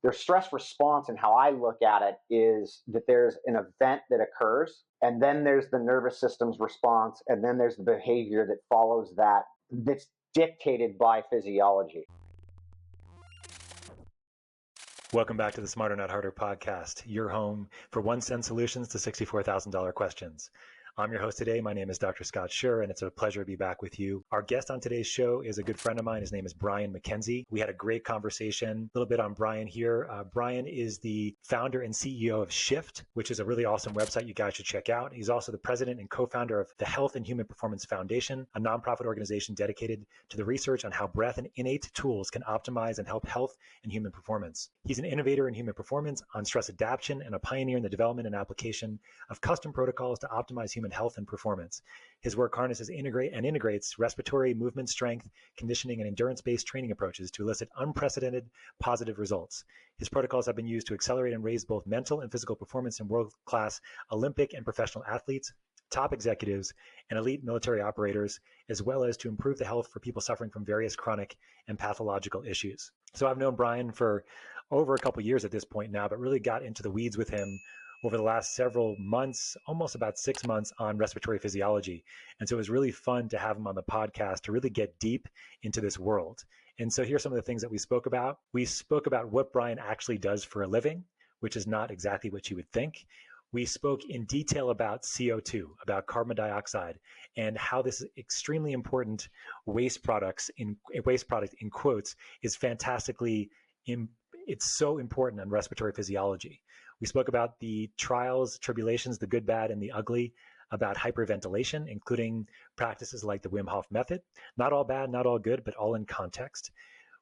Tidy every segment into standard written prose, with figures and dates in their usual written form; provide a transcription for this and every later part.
Their stress response, and how I look at it, is that there's an event that occurs, and then there's the nervous system's response, and then there's the behavior that follows that, that's dictated by physiology. Welcome back to the Smarter Not Harder podcast, your home for 1 cent solutions to $64,000 questions. I'm your host today. My name is Dr. Scott Sherr, and it's a pleasure to be back with you. Our guest on today's show is a good friend of mine. His name is Brian Mackenzie. We had a great conversation. A little bit on Brian here. Brian is the founder and CEO of Shift, which is a really awesome website you guys should check out. He's also the president and co-founder of the Health and Human Performance Foundation, a nonprofit organization dedicated to the research on how breath and innate tools can optimize and help health and human performance. He's an innovator in human performance on stress adaptation and a pioneer in the development and application of custom protocols to optimize human health and performance. His work harnesses integrates respiratory, movement strength, conditioning, and endurance-based training approaches to elicit unprecedented positive results. His protocols have been used to accelerate and raise both mental and physical performance in world-class Olympic and professional athletes, top executives, and elite military operators, as well as to improve the health for people suffering from various chronic and pathological issues. So I've known Brian for over a couple of years at this point now, but really got into the weeds with him over the last several months, almost about 6 months, on respiratory physiology. And so it was really fun to have him on the podcast to really get deep into this world. And so here's some of the things that we spoke about. We spoke about what Brian actually does for a living, which is not exactly what you would think. We spoke in detail about CO2, about carbon dioxide, and how this extremely important waste product in quotes is fantastically, it's so important in respiratory physiology. We spoke about the trials, tribulations, the good, bad, and the ugly, about hyperventilation, including practices like the Wim Hof method. Not all bad, not all good, but all in context.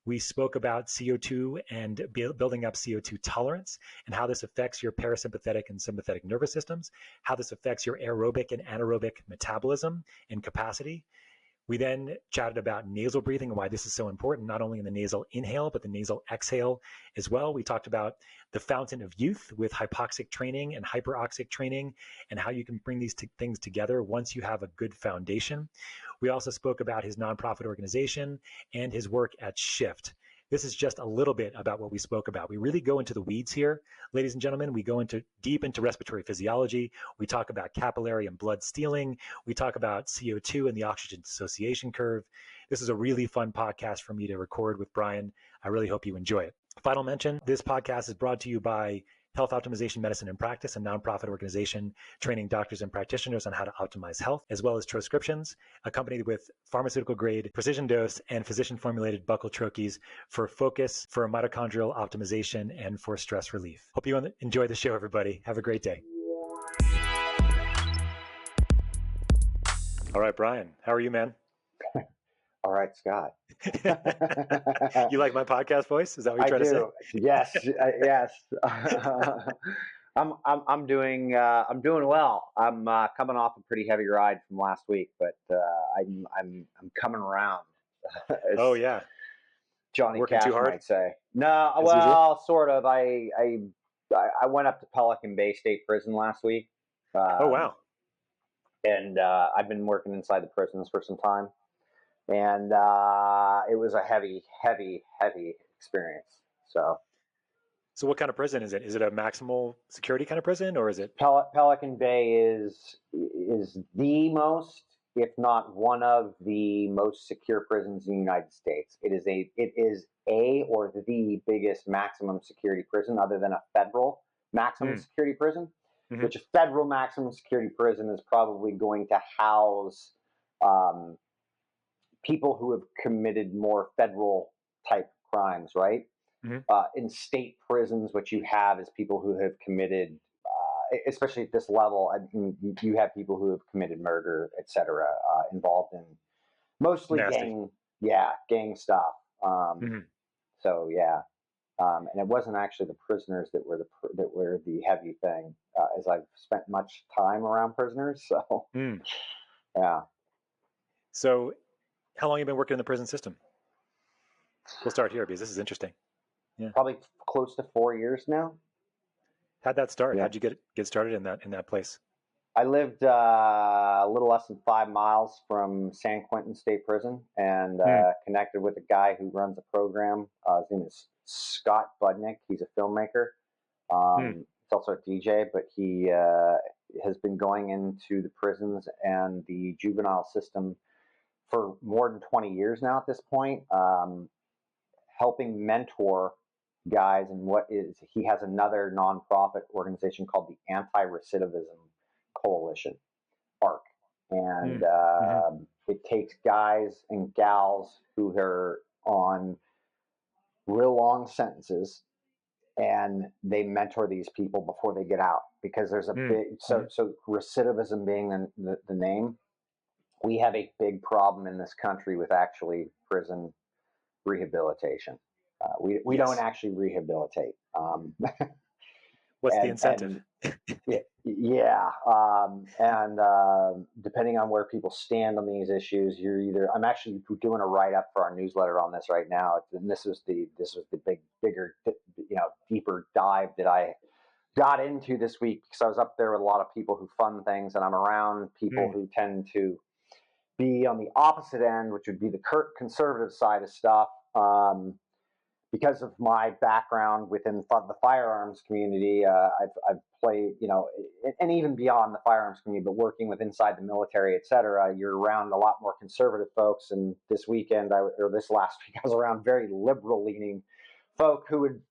We spoke about CO2 and building up CO2 tolerance and how this affects your parasympathetic and sympathetic nervous systems, how this affects your aerobic and anaerobic metabolism and capacity. We then chatted about nasal breathing and why this is so important, not only in the nasal inhale, but the nasal exhale as well. We talked about the fountain of youth with hypoxic training and hyperoxic training and how you can bring these things together once you have a good foundation. We also spoke about his nonprofit organization and his work at Shift. This is just a little bit about what we spoke about. We really go into the weeds here, ladies and gentlemen. We go deep into respiratory physiology. We talk about capillary and blood stealing. We talk about CO2 and the oxygen dissociation curve. This is a really fun podcast for me to record with Brian. I really hope you enjoy it. Final mention, this podcast is brought to you by Health Optimization Medicine in Practice, a nonprofit organization training doctors and practitioners on how to optimize health, as well as Transcriptions, accompanied with pharmaceutical-grade precision dose and physician-formulated buccal troches for focus, for mitochondrial optimization, and for stress relief. Hope you enjoy the show, everybody. Have a great day. All right, Brian, how are you, man? All right, Scott. You like my podcast voice? Is that what you're trying to say? Yes, yes. I'm doing well. I'm coming off a pretty heavy ride from last week, but I'm coming around. Oh yeah, Johnny working Cash too hard? might say. No, As well, usual? sort of. I went up to Pelican Bay State Prison last week. Oh wow. And I've been working inside the prisons for some time. And it was a heavy experience. So what kind of prison is it? Is it a maximal security kind of prison, or is it? Pelican Bay is the most, if not one of the most secure prisons in the United States. It is a or the biggest maximum security prison, other than a federal maximum security prison. Mm-hmm. Which a federal maximum security prison is probably going to house people who have committed more federal type crimes, right? Mm-hmm. In state prisons, what you have is people who have committed, especially at this level, I mean, you have people who have committed murder, etc., involved in mostly nasty. gang stuff. So yeah, and it wasn't actually the prisoners that were the heavy thing, as I've spent much time around prisoners. So yeah. So how long have you been working in the prison system? We'll start here because this is interesting. Yeah. Probably close to 4 years now. How'd that start? Yeah. How'd you get started in that place? I lived a little less than 5 miles from San Quentin State Prison, and connected with a guy who runs a program. His name is Scott Budnick. He's a filmmaker. He's also a DJ, but he has been going into the prisons and the juvenile system for more than 20 years now at this point, helping mentor guys. And he has another nonprofit organization called the Anti-Recidivism Coalition, ARC. And it takes guys and gals who are on real long sentences, and they mentor these people before they get out, because there's a big, so recidivism being the name, we have a big problem in this country with actually prison rehabilitation. We don't actually rehabilitate. What's the incentive? Depending on where people stand on these issues, I'm actually doing a write-up for our newsletter on this right now, and this was the bigger, deeper dive that I got into this week, because I was up there with a lot of people who fund things, and I'm around people who tend to be on the opposite end, which would be the conservative side of stuff. Because of my background within the firearms community, I've played, and even beyond the firearms community, but working with inside the military, et cetera, you're around a lot more conservative folks. And this weekend, or this last week, I was around very liberal-leaning folk who would,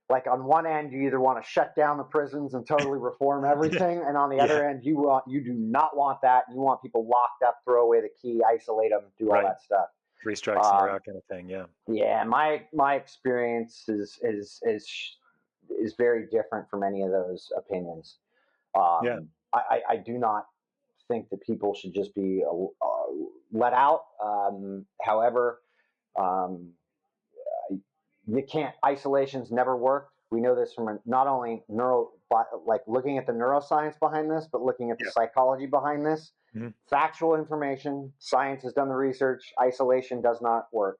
like, on one end, you either want to shut down the prisons and totally reform everything, and on the other end, you do not want that. You want people locked up, throw away the key, isolate them, do all that stuff. 3 strikes and you're out, kind of thing. Yeah. My experience is very different from any of those opinions. I do not think that people should just be let out. However, you can't. Isolation's never worked. We know this from not only looking at the neuroscience behind this, but looking at the psychology behind this. Factual information, science has done the research. Isolation does not work.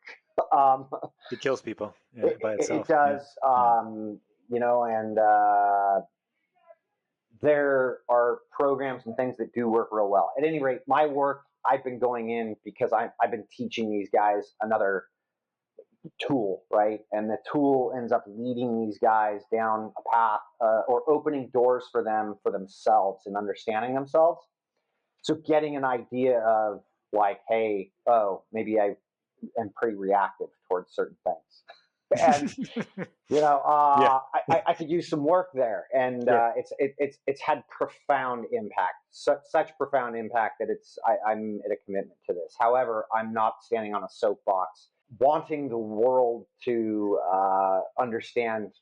It kills people by itself. It does, and there are programs and things that do work real well. At any rate, my work, I've been going in because I've been teaching these guys another tool, right? And the tool ends up leading these guys down a path, or opening doors for themselves and understanding themselves. So getting an idea of, like, hey, maybe I am pretty reactive towards certain things, and I could use some work there, and it's had profound impact, such profound impact that I'm at a commitment to this. However, I'm not standing on a soapbox wanting the world to understand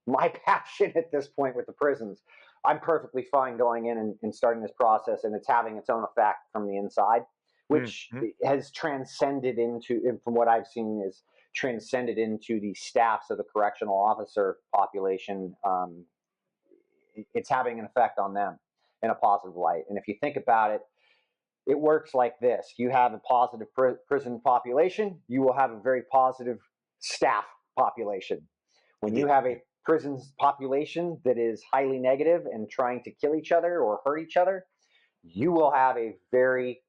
my passion at this point with the prisons. I'm perfectly fine going in and starting this process, and it's having its own effect from the inside, which has transcended into, from what I've seen, is transcended into the staffs of the correctional officer population. It's having an effect on them in a positive light. And if you think about it, it works like this. You have a positive prison population, you will have a very positive staff population. When you have a prison population that is highly negative and trying to kill each other or hurt each other, you will have a very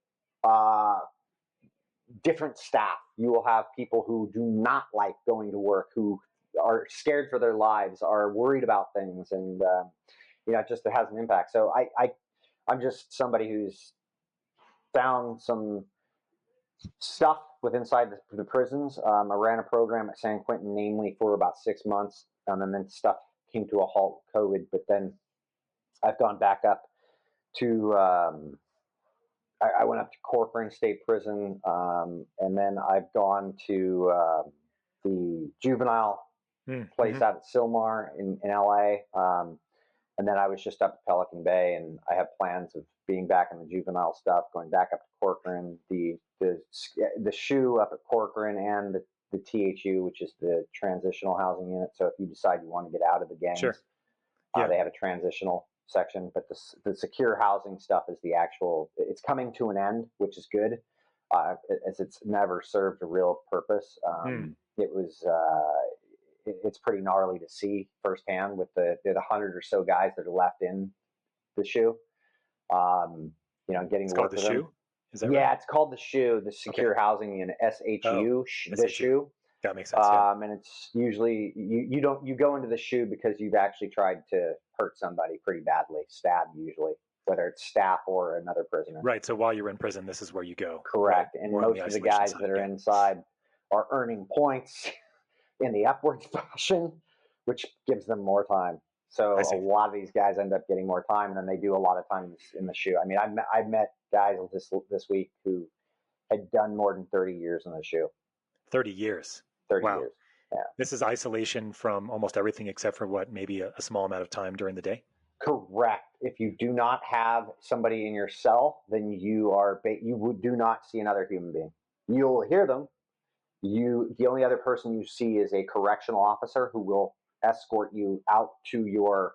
different staff. You will have people who do not like going to work, who are scared for their lives, are worried about things, and it just has an impact. So I'm just somebody who's found some stuff with inside the prisons. I ran a program at San Quentin, namely, for about 6 months, and then stuff came to a halt with COVID. But then I've gone back up to, I went up to Corcoran State Prison, and then I've gone to the juvenile place out at Sylmar in LA. And then I was just up at Pelican Bay, and I have plans of being back in the juvenile stuff, going back up to Corcoran, the SHU up at Corcoran, and the THU, which is the transitional housing unit. So if you decide you want to get out of the gangs, they have a transitional section. But the secure housing stuff is it's coming to an end, which is good, as it's never served a real purpose. It's pretty gnarly to see firsthand with the 100 or so guys that are left in the SHU. Getting It's to called work the with them. shoe. Is that right? Yeah, it's called the SHU, the Okay. Secure Housing Unit, Oh, SHU, the SHU. SHU. That makes sense. Yeah. And it's usually you go into the SHU because you've actually tried to hurt somebody pretty badly, stabbed usually, whether it's staff or another prisoner. Right. So while you're in prison, this is where you go. Right. Correct. And More on the most of the isolation guys side. that are Yeah. inside are earning points in the upward fashion, which gives them more time. So I a see. lot of these guys end up getting more time, and then they do a lot of time in the SHU. I mean, I've met guys this week who had done more than 30 years in the SHU. 30 years. 30 Wow. years. Yeah. This is isolation from almost everything except for what, maybe a small amount of time during the day? Correct. If you do not have somebody in your cell, then you do not see another human being. You'll hear them. The only other person you see is a correctional officer who will escort you out to your,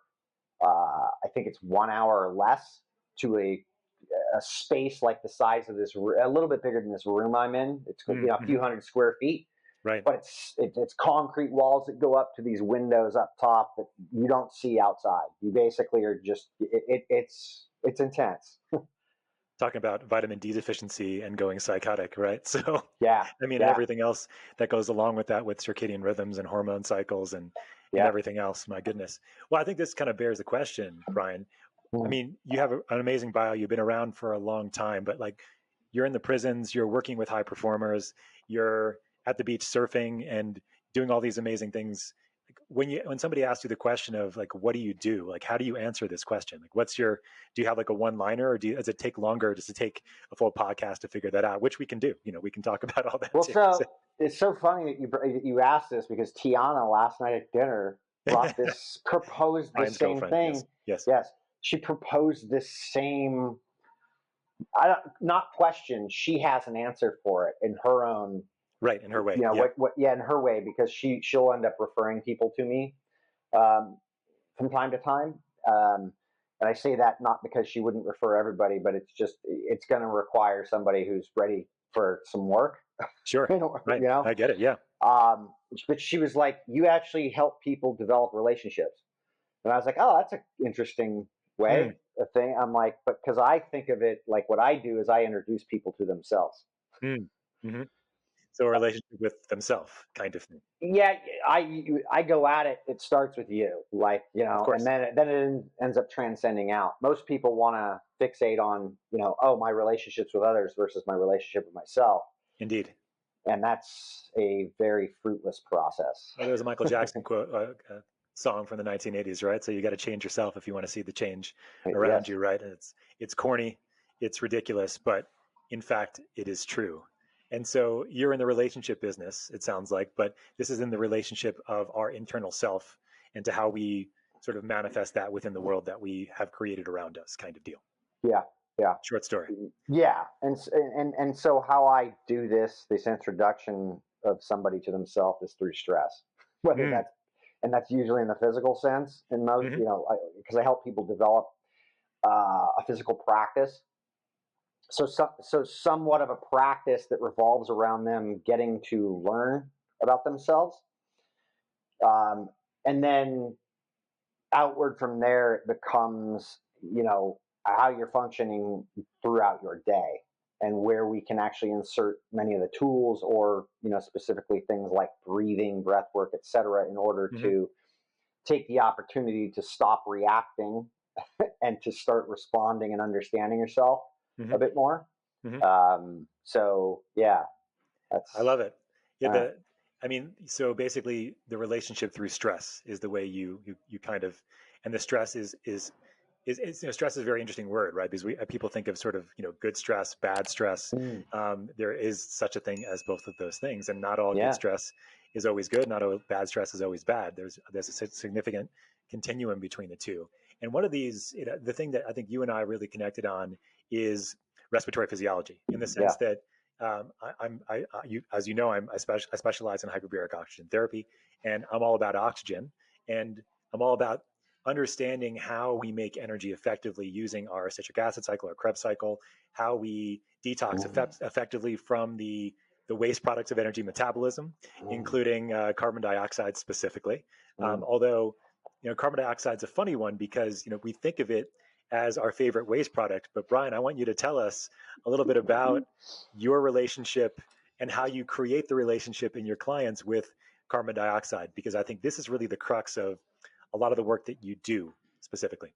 I think it's 1 hour or less, to a space like the size of this, a little bit bigger than this room I'm in. It's a few hundred square feet, Right. but it's concrete walls that go up to these windows up top that you don't see outside. You basically are just it's intense. Talking about vitamin D deficiency and going psychotic, right? So, Yeah, I mean, and yeah, everything else that goes along with that, with circadian rhythms and hormone cycles and yeah. everything else. My goodness. Well, I think this kind of bears the question, Brian. I Mm. mean, you have an amazing bio. You've been around for a long time, but like, you're in the prisons, you're working with high performers, you're at the beach surfing and doing all these amazing things. Like, when somebody asks you the question of like, what do you do? Like, how do you answer this question? Like, do you have like a one liner, or does it take longer just to take a full podcast to figure that out? Which we can do. We can talk about all that Well, too. so it's so funny that you asked this, because Tiana last night at dinner proposed the Brian's same girlfriend. thing. Yes. Yes. Yes, she proposed this same. Not question. She has an answer for it in her own. Right. In her way. Yeah. Yeah, in her way, because she'll end up referring people to me um, from time to time. And I say that not because she wouldn't refer everybody, but it's going to require somebody who's ready for some work. Sure. Right. I get it. Yeah. But she was like, "You actually help people develop relationships," and I was like, "Oh, that's an interesting way a thing." I'm like, but because I think of it like, what I do is I introduce people to themselves. Mm-hmm. So a relationship with themselves, kind of thing. Yeah, I go at it. It starts with you, like, Of course. and then it ends up transcending out. Most people want to fixate on, oh, my relationships with others versus my relationship with myself, Indeed. and that's a very fruitless process. Well, there's a Michael Jackson quote, song from the 1980s, right? So you got to change yourself if you want to see the change around Yes. you, right? And it's corny, it's ridiculous, but in fact, it is true. And so you're in the relationship business, it sounds like, but this is in the relationship of our internal self and to how we sort of manifest that within the world that we have created around us, kind of deal. Yeah. Yeah. Short story. Yeah. And so how I do this introduction of somebody to themselves is through stress, whether that's usually in the physical sense, in most, because I help people develop a physical practice. So somewhat of a practice that revolves around them getting to learn about themselves, and then outward from there, it becomes how you're functioning throughout your day, and where we can actually insert many of the tools, or specifically things like breathing, breath work, etc., in order to take the opportunity to stop reacting and to start responding and understanding yourself a bit more. So yeah, I love it. Yeah, so basically the relationship through stress is the way you kind of, and the stress is stress is a very interesting word, right? Because people think of sort of, good stress, bad stress. There is such a thing as both of those things, and not all good stress is always good. Not all bad stress is always bad. There's a significant continuum between the two. And one of these, the thing that I think you and I really connected on is respiratory physiology, in the sense that as you know, I specialize in hyperbaric oxygen therapy, and I'm all about oxygen, and I'm all about understanding how we make energy effectively using our citric acid cycle, our Krebs cycle, how we detox effectively from the waste products of energy metabolism, including carbon dioxide specifically. Although, carbon dioxide is a funny one, because we think of it as our favorite waste product. But Brian, I want you to tell us a little bit about your relationship and how you create the relationship in your clients with carbon dioxide, because I think this is really the crux of a lot of the work that you do specifically.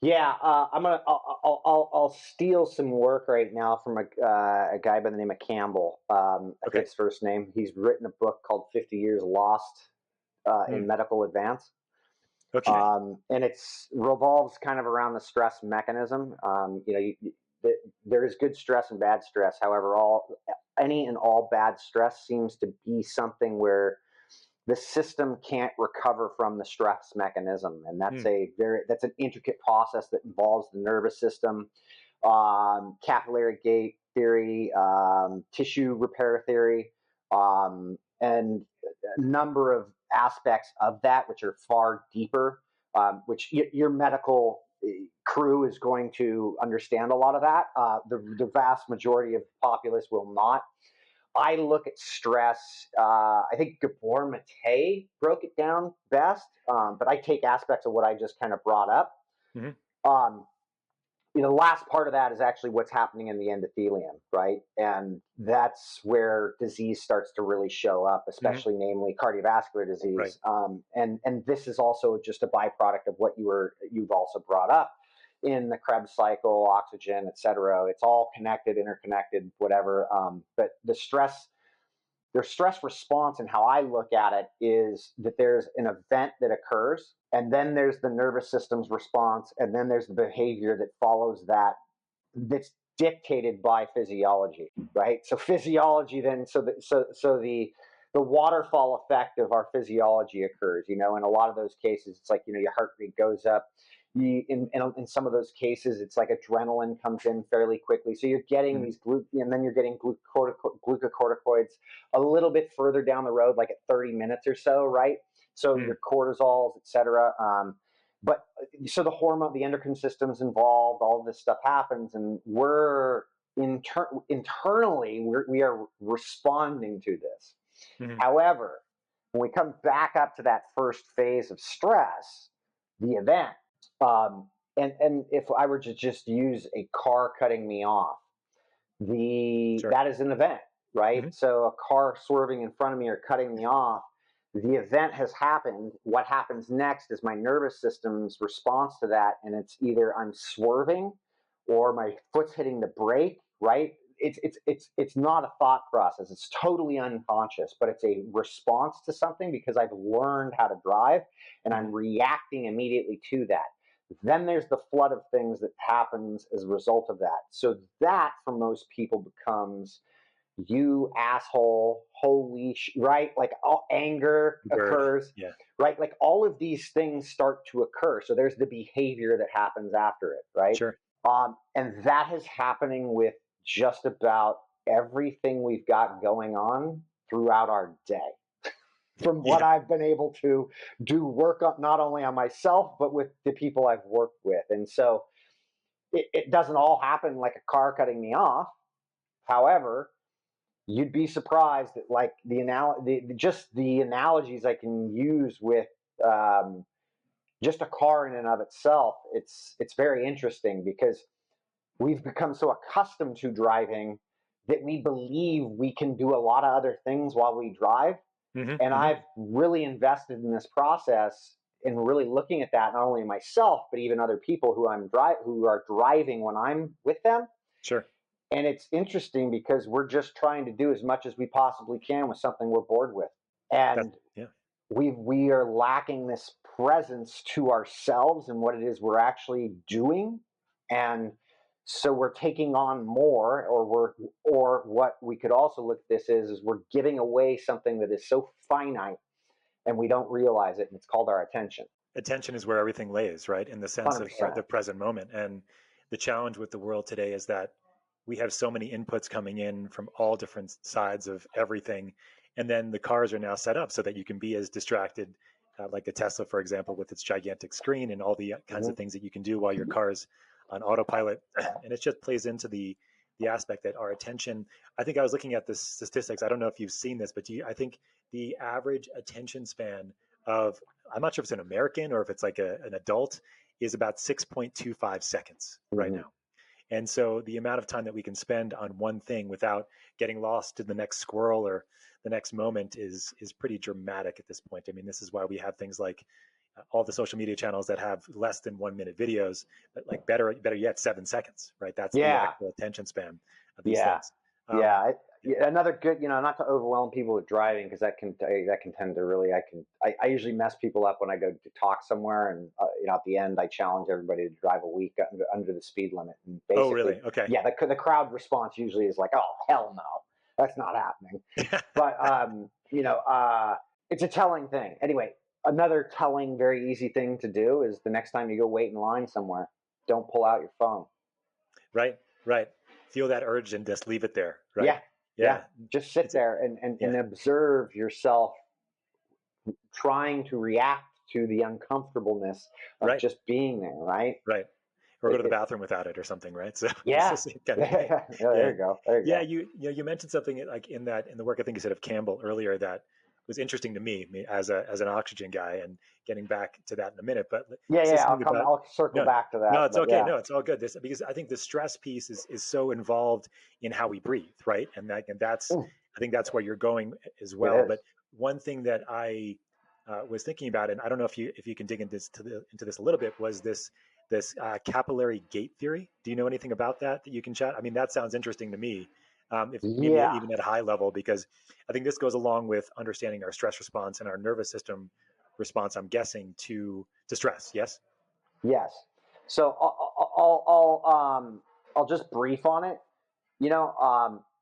Yeah, I'll steal some work right now from a guy by the name of Campbell. I think his first name. He's written a book called 50 Years Lost in Medical Advance. Okay. And it's revolves kind of around the stress mechanism. There is good stress and bad stress. However, any and all bad stress seems to be something where the system can't recover from the stress mechanism, and that's that's an intricate process that involves the nervous system, capillary gate theory, tissue repair theory, and a number of aspects of that which are far deeper, which your medical crew is going to understand a lot of that. The vast majority of the populace will not. I look at stress. I think Gabor Mate broke it down best, but I take aspects of what I just kind of brought up. The last part of that is actually what's happening in the endothelium, right? And that's where disease starts to really show up, especially namely cardiovascular disease. Right. And this is also just a byproduct of what you've also brought up in the Krebs cycle, oxygen, et cetera. It's all connected, interconnected, whatever. But their stress response, and how I look at it, is that there's an event that occurs, and then there's the nervous system's response, and then there's the behavior that follows that's dictated by physiology, right? So physiology then, so the waterfall effect of our physiology occurs, in a lot of those cases, it's like, your heart rate goes up. In some of those cases, it's like adrenaline comes in fairly quickly. So you're getting these and then you're getting glucocorticoids a little bit further down the road, like at 30 minutes or so, right? So your cortisols, et cetera. But so the hormone, the endocrine system's involved, all of this stuff happens, and we're internally, we are responding to this. However, when we come back up to that first phase of stress, the event, and if I were to just use a car cutting me off, that is an event, right? So a car swerving in front of me or cutting me off, the event has happened. What happens next is my nervous system's response to that, and it's either I'm swerving or my foot's hitting the brake, right? It's not a thought process. It's totally unconscious, but it's a response to something because I've learned how to drive, and I'm reacting immediately to that. Then there's the flood of things that happens as a result of that. So that, for most people, becomes you asshole, right? Like anger occurs, right? Like all of these things start to occur. So there's the behavior that happens after it, right? Sure. And that is happening with just about everything we've got going on throughout our day. From what I've been able to do work on, not only on myself, but with the people I've worked with. And so it doesn't all happen like a car cutting me off. However, you'd be surprised that, like, the analogies I can use with just a car in and of itself, it's very interesting because we've become so accustomed to driving that we believe we can do a lot of other things while we drive. I've really invested in this process and really looking at that, not only myself, but even other people who are driving when I'm with them. Sure. And it's interesting because we're just trying to do as much as we possibly can with something we're bored with. And we are lacking this presence to ourselves and what it is we're actually doing. And so we're taking on more, or what we could also look at this is we're giving away something that is so finite and we don't realize it. And it's called our attention. Attention is where everything lays, right? In the sense 100%. of the present moment. And the challenge with the world today is that we have so many inputs coming in from all different sides of everything. And then the cars are now set up so that you can be as distracted, like the Tesla, for example, with its gigantic screen and all the kinds of things that you can do while your car's on autopilot. And it just plays into the aspect that our attention, I think I was looking at the statistics. I don't know if you've seen this, but I think the average attention span of, I'm not sure if it's an American or if it's like an adult, is about 6.25 seconds right now. And so the amount of time that we can spend on one thing without getting lost in the next squirrel or the next moment is pretty dramatic at this point. I mean, this is why we have things like all the social media channels that have less than 1 minute videos, but like better yet, 7 seconds, right? That's the actual attention span of these things. Another good, not to overwhelm people with driving, because that can tend to really, I usually mess people up when I go to talk somewhere, and at the end I challenge everybody to drive a week under the speed limit. And basically, oh, really? Okay. Yeah, the crowd response usually is like, "Oh, hell no, that's not happening." But it's a telling thing. Anyway, another telling, very easy thing to do is the next time you go wait in line somewhere, don't pull out your phone. Right. Feel that urge and just leave it there. Right. Yeah. Just sit there and observe yourself trying to react to the uncomfortableness of just being there, right? Right. Or go to the bathroom without it or something, right? So there you go. You mentioned something like in the work I think you said of Campbell earlier that was interesting to me as an oxygen guy, and getting back to that in a minute. But I'll circle back to that. No, it's okay. No, it's all good. Because I think the stress piece is so involved in how we breathe, right? And that's I think that's where you're going as well. But one thing that I was thinking about, and I don't know if you can dig into this a little bit, was this capillary gate theory. Do you know anything about that you can chat? I mean, that sounds interesting to me. Maybe even at a high level, because I think this goes along with understanding our stress response and our nervous system response, I'm guessing, to stress. Yes. So I'll just brief on it. I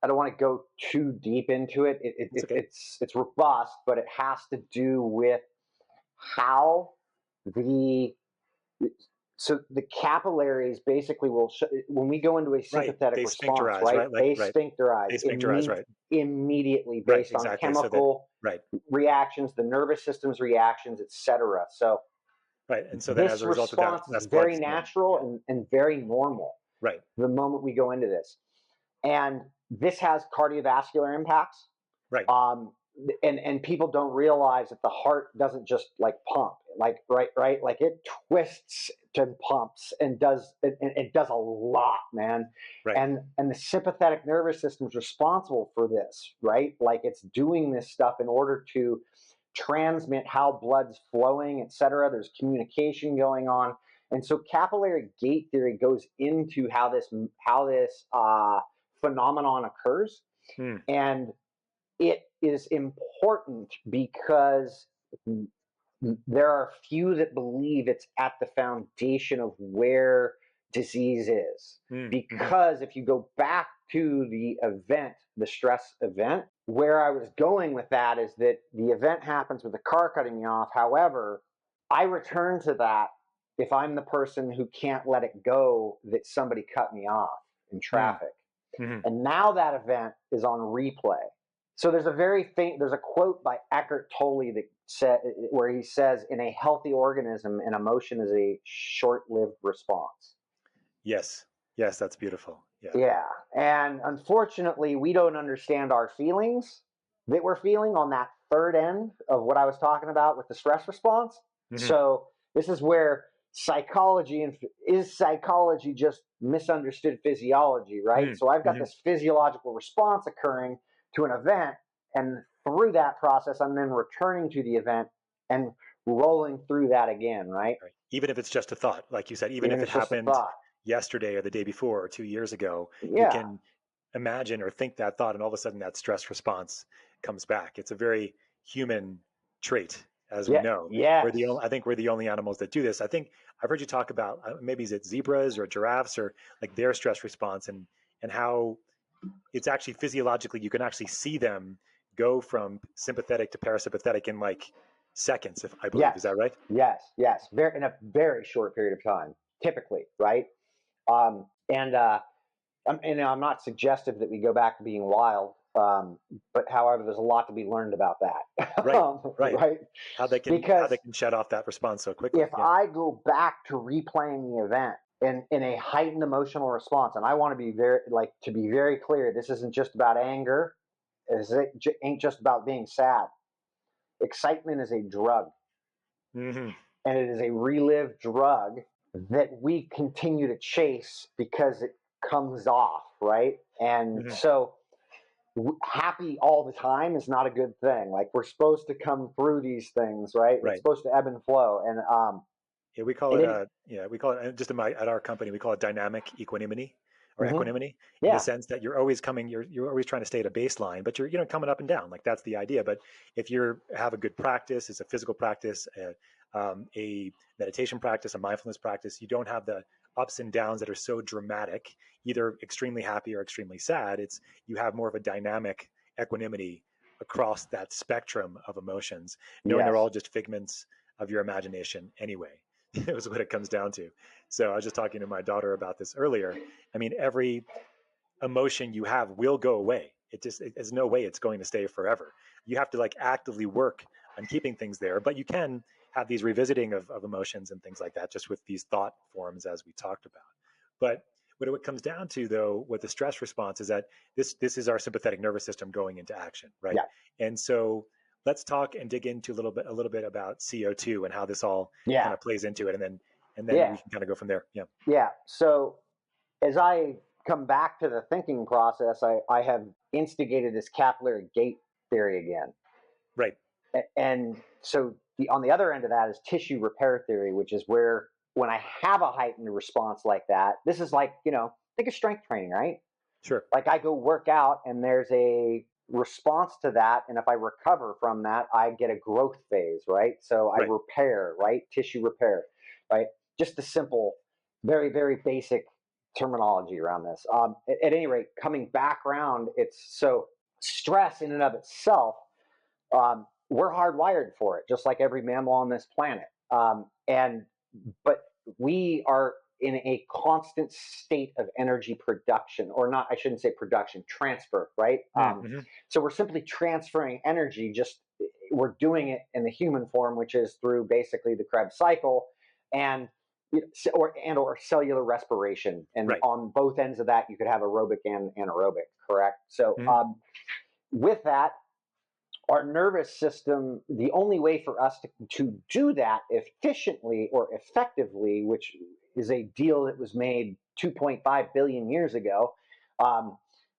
don't want to go too deep into it. It's robust, but it has to do with how the capillaries basically will when we go into a sympathetic response, right? They sphincterize immediately based on chemical reactions, the nervous system's reactions, etc. So and so then as a result of that, response is very natural and very normal. Right. The moment we go into this, and this has cardiovascular impacts. Right. And people don't realize that the heart doesn't just like pump, like like it twists and pumps and it does a lot, man. Right. And the sympathetic nervous system is responsible for this, right? Like it's doing this stuff in order to transmit how blood's flowing, etc. There's communication going on, and so capillary gate theory goes into how this phenomenon occurs, and it is important because there are few that believe it's at the foundation of where disease is. Because if you go back to the event, the stress event, where I was going with that is that the event happens with the car cutting me off. However, I return to that if I'm the person who can't let it go that somebody cut me off in traffic. And now that event is on replay. So there's a quote by Eckhart Tolle where he says, in a healthy organism, an emotion is a short-lived response. Yes, that's beautiful. And unfortunately, we don't understand our feelings that we're feeling on that third end of what I was talking about with the stress response. So this is where psychology just misunderstood physiology, right? So I've got this physiological response occurring to an event, and through that process, I'm then returning to the event and rolling through that again, right? Even if it's just a thought, like you said, even if it happened yesterday or the day before or 2 years ago, you can imagine or think that thought, and all of a sudden that stress response comes back. It's a very human trait, as we know. I think we're the only animals that do this. I think I've heard you talk about maybe is it zebras or giraffes or like their stress response and how it's actually physiologically, you can actually see them go from sympathetic to parasympathetic in like seconds, if I believe. Is that right? Yes. In a very short period of time, typically, right? I'm not suggestive that we go back to being wild, but however, there's a lot to be learned about that. Right. How they can shut off that response so quickly. If I go back to replaying the event in a heightened emotional response, and I want to be very clear, this isn't just about anger. It ain't just about being sad. Excitement is a drug, and it is a relive drug that we continue to chase because it comes off, right? And so happy all the time is not a good thing. Like, we're supposed to come through these things, right? It's Right. supposed to ebb and flow. And Yeah, we call it we call it just at our company, we call it dynamic equanimity or equanimity, in the sense that you're always you're always trying to stay at a baseline, but you're coming up and down. Like, that's the idea. But if you have a good practice, it's a physical practice, a meditation practice, a mindfulness practice, you don't have the ups and downs that are so dramatic, either extremely happy or extremely sad. You have more of a dynamic equanimity across that spectrum of emotions, knowing they're all just figments of your imagination anyway. It was what it comes down to. So I was just talking to my daughter about this earlier. I mean, every emotion you have will go away. There's no way it's going to stay forever. You have to like actively work on keeping things there, but you can have these revisiting of emotions and things like that, just with these thought forms, as we talked about. But what it comes down to, though, with the stress response is that this is our sympathetic nervous system going into action, right? Yeah. And so let's talk and dig into a little bit about CO2 and how this all kind of plays into it, and then we can kind of go from there. Yeah. Yeah. So as I come back to the thinking process, I have instigated this capillary gate theory again. Right. And so on the other end of that is tissue repair theory, which is where, when I have a heightened response like that, this is like, think of strength training, right? Sure. Like, I go work out and there's a response to that. And if I recover from that, I get a growth phase, right? So I repair, right? Tissue repair, right? Just the simple, very, very basic terminology around this. At any rate, coming back around, it's so stress in and of itself, we're hardwired for it, just like every mammal on this planet. But we are in a constant state of energy production, or not, I shouldn't say production, transfer, right? So we're simply transferring energy, just we're doing it in the human form, which is through basically the Krebs cycle and or cellular respiration. And on both ends of that, you could have aerobic and anaerobic, correct? So with that, our nervous system, the only way for us to do that efficiently or effectively, which is a deal that was made 2.5 billion years ago,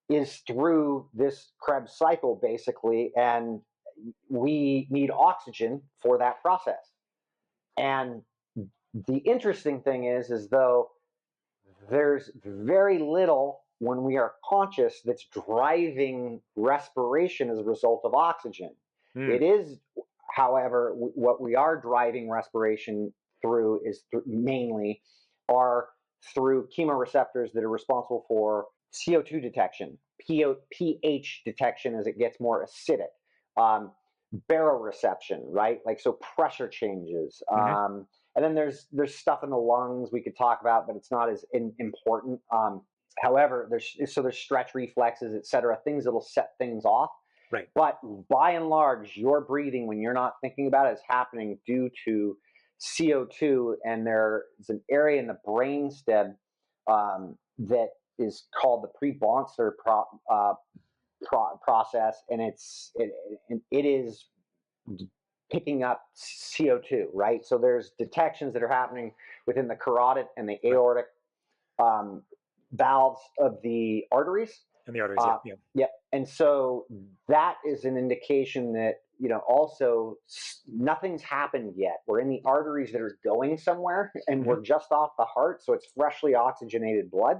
is through this Krebs cycle, basically. And we need oxygen for that process. And the interesting thing is though there's very little when we are conscious that's driving respiration as a result of oxygen. It is, however, what we are driving respiration through is mainly are through chemoreceptors that are responsible for CO2 detection, pH detection as it gets more acidic, baroreception, right? Like, so pressure changes. And then there's stuff in the lungs we could talk about, but it's not as important. However, there's stretch reflexes, et cetera, things that'll set things off. Right. But by and large, your breathing, when you're not thinking about it, is happening due to CO2. And there's an area in the brainstem that is called the pre-Bonster process, and it is picking up CO2, right? So there's detections that are happening within the carotid and the aortic valves of the arteries. And the arteries, yeah. And so that is an indication that, also nothing's happened yet. We're in the arteries that are going somewhere, and we're just off the heart. So it's freshly oxygenated blood.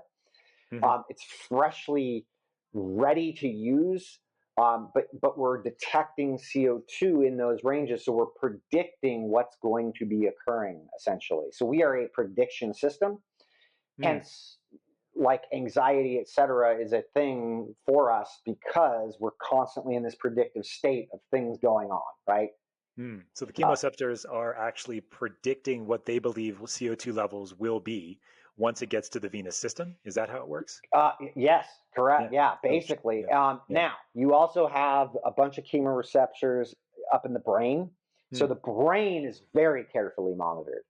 It's freshly ready to use. But we're detecting CO2 in those ranges, so we're predicting what's going to be occurring, essentially. So we are a prediction system. Hence, like anxiety, et cetera, is a thing for us because we're constantly in this predictive state of things going on, right? So the chemoreceptors are actually predicting what they believe CO2 levels will be once it gets to the venous system. Is that how it works? Yes, correct. Yeah, basically. Now, you also have a bunch of chemoreceptors up in the brain. So the brain is very carefully monitored,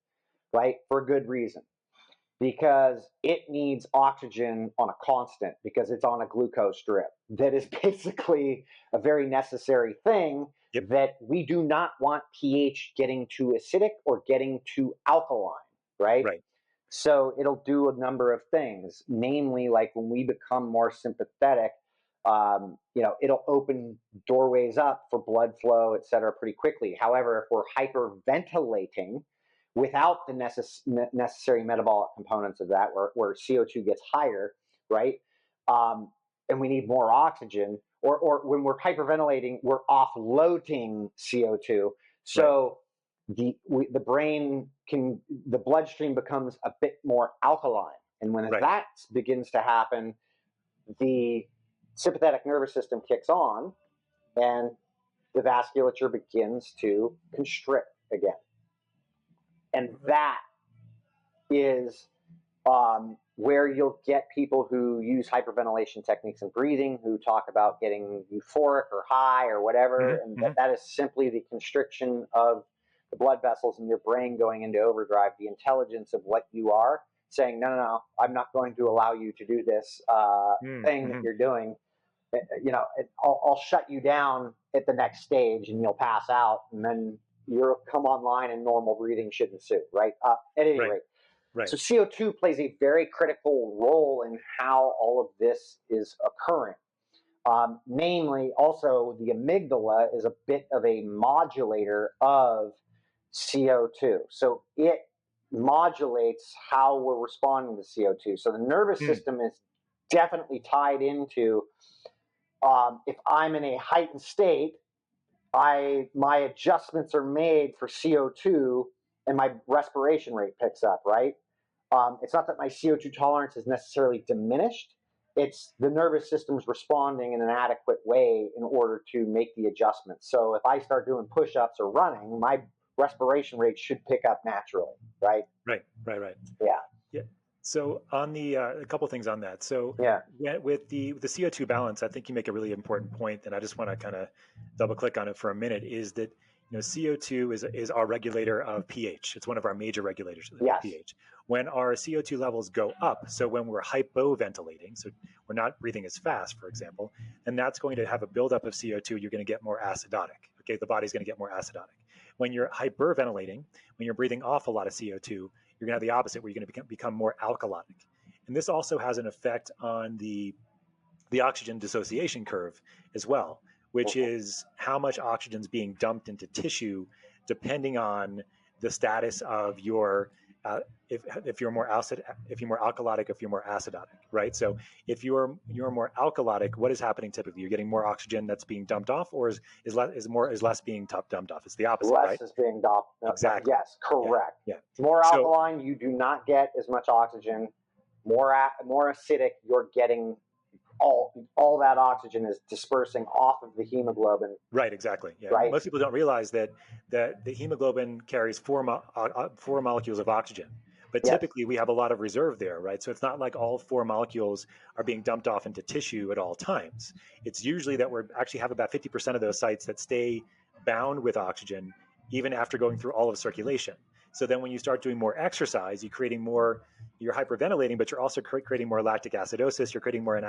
right? For a good reason. Because it needs oxygen on a constant, because it's on a glucose drip. That is basically a very necessary thing. That we do not want pH getting too acidic or getting too alkaline, right? So it'll do a number of things, namely, like when we become more sympathetic, it'll open doorways up for blood flow, et cetera, pretty quickly. However, if we're hyperventilating without the necessary metabolic components of that, where CO2 gets higher, right? And we need more oxygen, or when we're hyperventilating, we're offloading CO2. So the bloodstream becomes a bit more alkaline. And when that begins to happen, the sympathetic nervous system kicks on and the vasculature begins to constrict again. And that is where you'll get people who use hyperventilation techniques and breathing, who talk about getting euphoric or high or whatever. And that is simply the constriction of the blood vessels in your brain going into overdrive, the intelligence of what you are saying, no, I'm not going to allow you to do this thing that you're doing. I'll shut you down at the next stage and you'll pass out, and then you'll come online and normal breathing should ensue, right? At any rate. Right. So CO2 plays a very critical role in how all of this is occurring. Namely, also, the amygdala is a bit of a modulator of CO2. So it modulates how we're responding to CO2. So the nervous system is definitely tied into, if I'm in a heightened state, my adjustments are made for CO2 and my respiration rate picks up, right? It's not that my CO2 tolerance is necessarily diminished. It's the nervous system's responding in an adequate way in order to make the adjustments. So if I start doing push-ups or running, my respiration rate should pick up naturally, right? Right. Yeah. So on the a couple things on that. So with the CO2 balance, I think you make a really important point, and I just want to kind of double click on it for a minute. Is that CO2 is our regulator of pH. It's one of our major regulators of pH. When our CO2 levels go up, so when we're hypoventilating, so we're not breathing as fast, for example, then that's going to have a buildup of CO2. You're going to get more acidotic. Okay, the body's going to get more acidotic. When you're hyperventilating, when you're breathing off a lot of CO2, you're going to have the opposite, where you're going to become more alkalonic. And this also has an effect on the oxygen dissociation curve as well, which is how much oxygen is being dumped into tissue depending on the status of your if you're more alkalotic, if you're more acidotic, right? So if you're more alkalotic, what is happening typically? You're getting more oxygen that's being dumped off, or is less being dumped off? It's the opposite, less right? is being dumped. Exactly. Yes, correct. Yeah. More alkaline, you do not get as much oxygen. More acidic, you're getting all that oxygen is dispersing off of the hemoglobin. Right, exactly. Yeah. Right? Most people don't realize that the hemoglobin carries four molecules of oxygen, but typically we have a lot of reserve there, right? So it's not like all four molecules are being dumped off into tissue at all times. It's usually that we actually have about 50% of those sites that stay bound with oxygen even after going through all of circulation. So then when you start doing more exercise, you're hyperventilating, but you're also creating more lactic acidosis. You're creating more of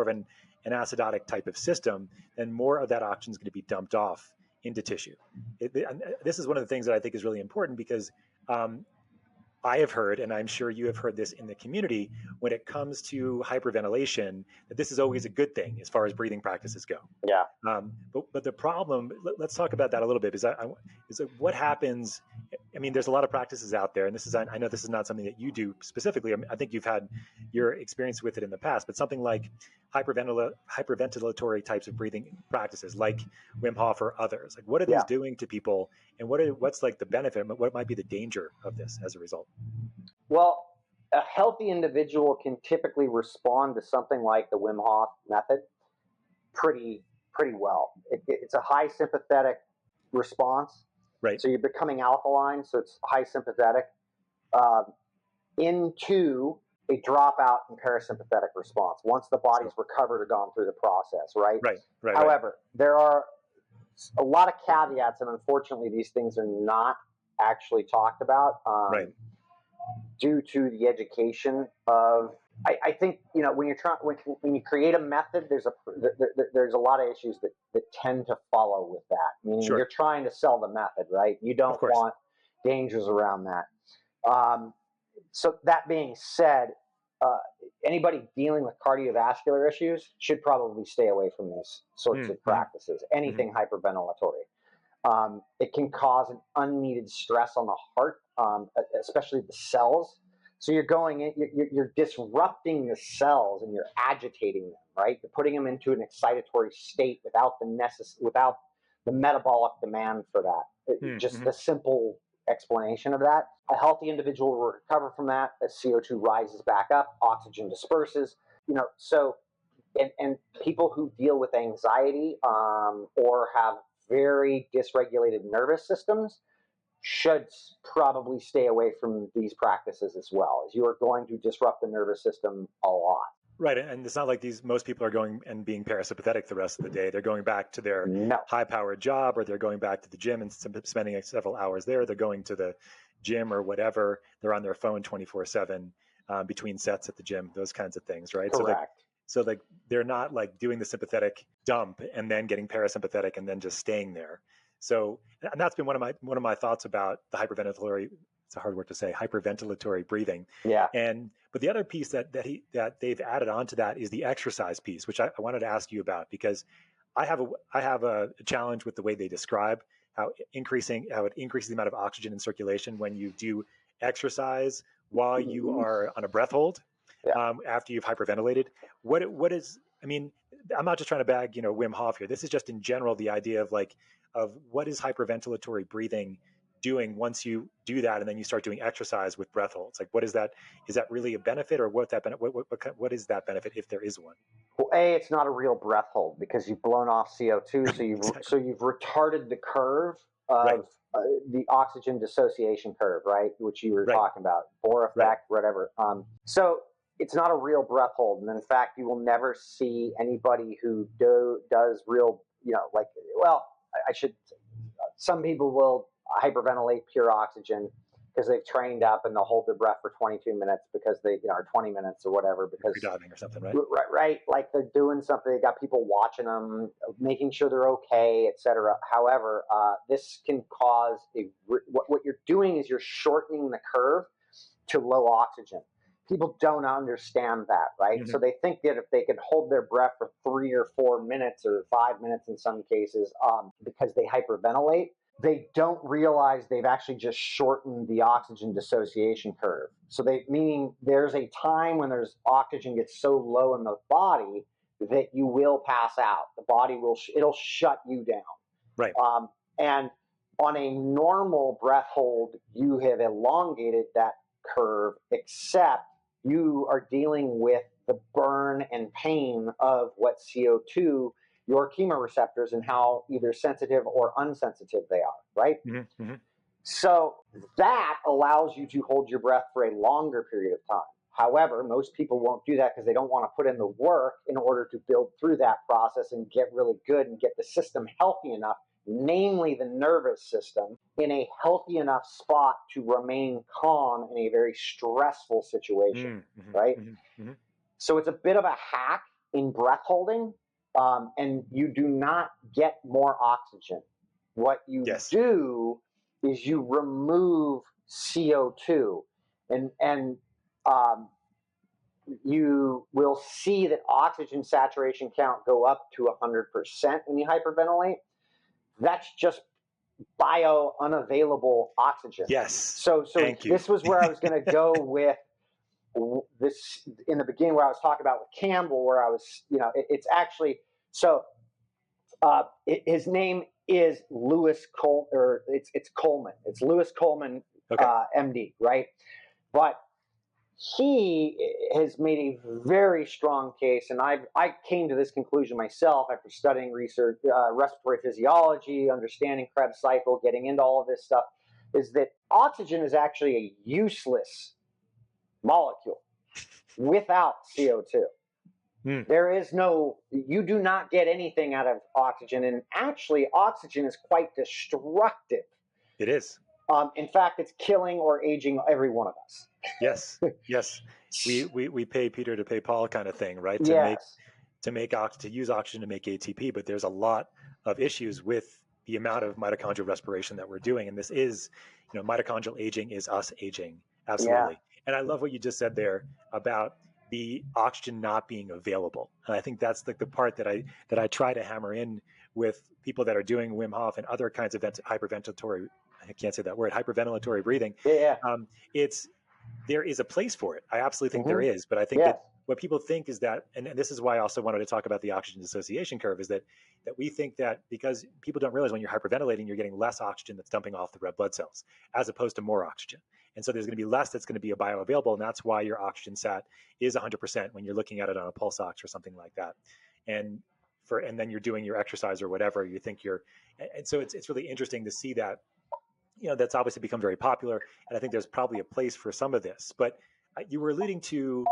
an acidotic type of system, and more of that oxygen is going to be dumped off into tissue. This is one of the things that I think is really important, because I have heard, and I'm sure you have heard this in the community, when it comes to hyperventilation, that this is always a good thing as far as breathing practices go. Yeah. But the problem, let's talk about that a little bit, is what happens. I mean, there's a lot of practices out there, and I know this is not something that you do specifically. I think you've had your experience with it in the past, but something like hyperventilatory types of breathing practices, like Wim Hof or others. Like, what are these doing to people, and what's like the benefit? What might be the danger of this as a result? Well, a healthy individual can typically respond to something like the Wim Hof method pretty well. It's a high sympathetic response. Right. So you're becoming alkaline, so it's high sympathetic, into a dropout in parasympathetic response once the body's recovered or gone through the process, right? Right. However, there are a lot of caveats, and unfortunately, these things are not actually talked about due to the education of. I think when you create a method, there's a lot of issues that tend to follow with that. Meaning you're trying to sell the method, right? You don't want dangers around that. So that being said, anybody dealing with cardiovascular issues should probably stay away from these sorts of practices. Anything hyperventilatory. It can cause an unneeded stress on the heart, especially the cells. So you're going in, you're disrupting the cells and you're agitating them, right? You're putting them into an excitatory state without the metabolic demand for that. Just a simple explanation of that. A healthy individual will recover from that as CO2 rises back up, oxygen disperses. So and people who deal with anxiety or have very dysregulated nervous systems should probably stay away from these practices as well, as you are going to disrupt the nervous system a lot. Right, and it's not like most people are going and being parasympathetic the rest of the day. They're going back to their high-powered job, or they're going back to the gym and spending several hours there. They're going to the gym or whatever. They're on their phone 24/7 between sets at the gym, those kinds of things, right? Correct. So they're not like doing the sympathetic dump and then getting parasympathetic and then just staying there. So, and that's been one of my thoughts about the hyperventilatory. It's a hard word to say, hyperventilatory breathing. Yeah. But the other piece that they've added onto that is the exercise piece, which I wanted to ask you about, because I have a challenge with the way they describe how it increases the amount of oxygen in circulation when you do exercise while you are on a breath hold. After you've hyperventilated. What is, I mean, I'm not just trying to bag, Wim Hof here. This is just in general the idea of what is hyperventilatory breathing doing once you do that and then you start doing exercise with breath holds? Like, what is that? Is that really a benefit, or what is that benefit if there is one? Well, it's not a real breath hold because you've blown off CO2, so you've retarded the curve of the oxygen dissociation curve, right? Which you were talking about, Bohr effect, whatever. So it's not a real breath hold, and in fact, you will never see anybody who does real, some people will hyperventilate pure oxygen because they've trained up and they'll hold their breath for 22 minutes because they, or 20 minutes or whatever, because diving or something, right? Right. Like they're doing something. They got people watching them, making sure they're okay, etc. However, this can cause what you're doing is you're shortening the curve to low oxygen. People don't understand that, right? So they think that if they can hold their breath for 3 or 4 minutes or 5 minutes in some cases, because they hyperventilate, they don't realize they've actually just shortened the oxygen dissociation curve. So meaning there's a time when there's oxygen gets so low in the body that you will pass out. The body it'll shut you down. Right. And on a normal breath hold, you have elongated that curve, except you are dealing with the burn and pain of what CO2, your chemoreceptors, and how either sensitive or unsensitive they are, right? So that allows you to hold your breath for a longer period of time. However, most people won't do that because they don't want to put in the work in order to build through that process and get really good and get the system healthy enough, namely the nervous system, in a healthy enough spot to remain calm in a very stressful situation, right? So it's a bit of a hack in breath holding, and you do not get more oxygen. What you do is you remove CO2, and you will see that oxygen saturation count go up to 100% when you hyperventilate. That's just bio unavailable oxygen. Yes. So this was where I was going to go with this in the beginning, where I was talking about with Campbell, where I was, it's actually, his name is Lewis Coleman, or it's Coleman. It's Lewis Coleman, MD, right? But he has made a very strong case, and I came to this conclusion myself after studying research, respiratory physiology, understanding Krebs cycle, getting into all of this stuff, is that oxygen is actually a useless molecule without CO2. There is you do not get anything out of oxygen, and actually oxygen is quite destructive. It is. In fact, it's killing or aging every one of us. Yes. We pay Peter to pay Paul kind of thing, right? To use oxygen to make ATP, but there's a lot of issues with the amount of mitochondrial respiration that we're doing, and this is, mitochondrial aging is us aging, absolutely. And I love what you just said there about the oxygen not being available. And I think that's the part that I try to hammer in with people that are doing Wim Hof and other kinds of hyperventilatory, I can't say that word, hyperventilatory breathing. Yeah. It's there is a place for it. I absolutely think there Mm-hmm. is, but I think Yes. that what people think is that, and this is why I also wanted to talk about the oxygen dissociation curve, is that we think that because people don't realize when you're hyperventilating, you're getting less oxygen that's dumping off the red blood cells as opposed to more oxygen. And so there's going to be less that's going to be bioavailable, and that's why your oxygen sat is 100% when you're looking at it on a pulse ox or something like that. And then you're doing your exercise or whatever, you think and so it's really interesting to see that, that's obviously become very popular, and I think there's probably a place for some of this. But you were alluding to,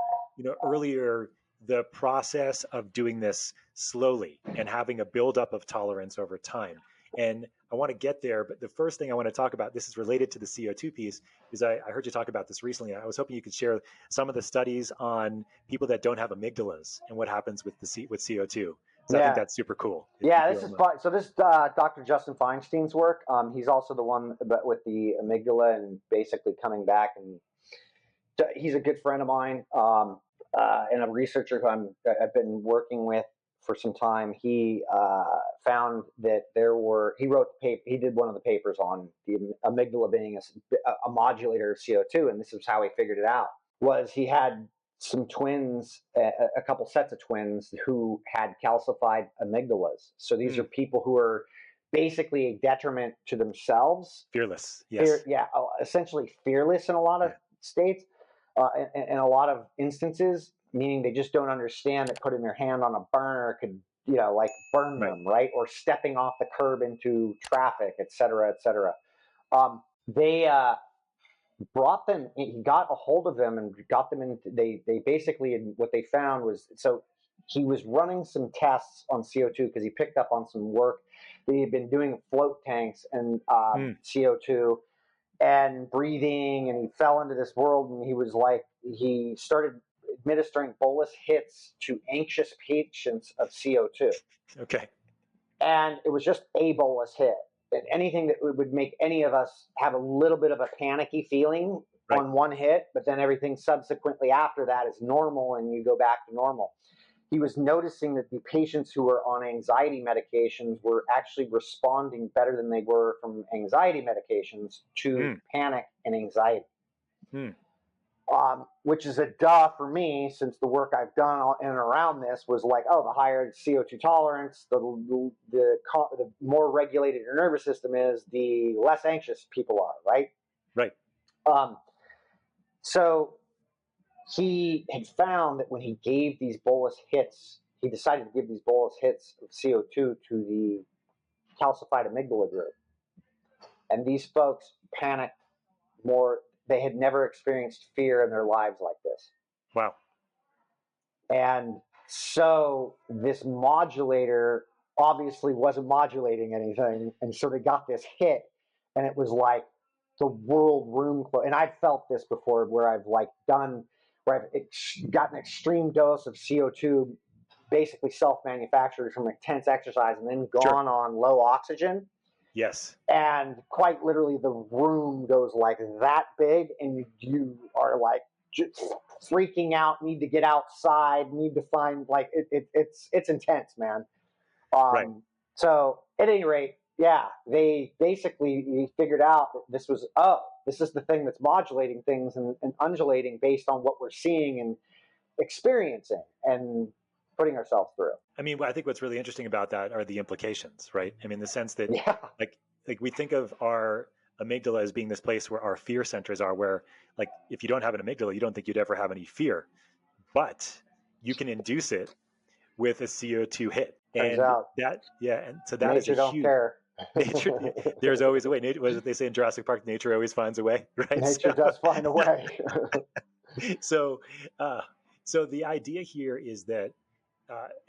earlier, the process of doing this slowly and having a buildup of tolerance over time. And I want to get there, but the first thing I want to talk about, this is related to the CO2 piece, is I heard you talk about this recently. I was hoping you could share some of the studies on people that don't have amygdalas and what happens with CO2. So I think that's super cool. Yeah, this is fun. So this is Dr. Justin Feinstein's work. He's also the one with the amygdala and basically coming back. And he's a good friend of mine and a researcher who I've been working with for some time. He found that he wrote the paper. He did one of the papers on the amygdala being a modulator of CO2, and this is how he figured it out. Was he had some twins, a couple sets of twins who had calcified amygdalas. So these are people who are basically a detriment to themselves. Fearless, yes. Essentially fearless in a lot of states, in a lot of instances, meaning they just don't understand that putting their hand on a burner could, burn them, right? Or stepping off the curb into traffic, et cetera, et cetera. They brought them, he got a hold of them and got them in. They basically, what they found was, so he was running some tests on CO2 because he picked up on some work that he had been doing float tanks and CO2 and breathing, and he fell into this world, and he started administering bolus hits to anxious patients of CO2. Okay. And it was just a bolus hit. And anything that would make any of us have a little bit of a panicky feeling on one hit, but then everything subsequently after that is normal and you go back to normal. He was noticing that the patients who were on anxiety medications were actually responding better than they were from anxiety medications to panic and anxiety. Which is a duh for me, since the work I've done in and around this was like, the higher CO2 tolerance, the more regulated your nervous system is, the less anxious people are, right? Right. So he had found that when he gave these bolus hits, he decided to give these bolus hits of CO2 to the calcified amygdala group. And these folks panicked more. They had never experienced fear in their lives like this. Wow. And so this modulator obviously wasn't modulating anything. And so they got this hit, and it was like the world room closed. And I've felt this before where I've got an extreme dose of CO2, basically self-manufactured from intense exercise, and then gone on low oxygen. Yes. And quite literally the room goes like that big, and you are like just freaking out, need to get outside, need to find, it's intense, man. So at any rate, they basically figured out that this is the thing that's modulating things and undulating based on what we're seeing and experiencing and putting ourselves through. I mean, I think what's really interesting about that are the implications, right? I mean, the sense that like we think of our amygdala as being this place where our fear centers are, where like if you don't have an amygdala, you don't think you'd ever have any fear, but you can induce it with a CO2 hit. Turns and out. And so that nature is a don't huge care. Nature, there's always a way. What did they say in Jurassic Park? Nature always finds a way, right? Nature does find a way. So the idea here is that,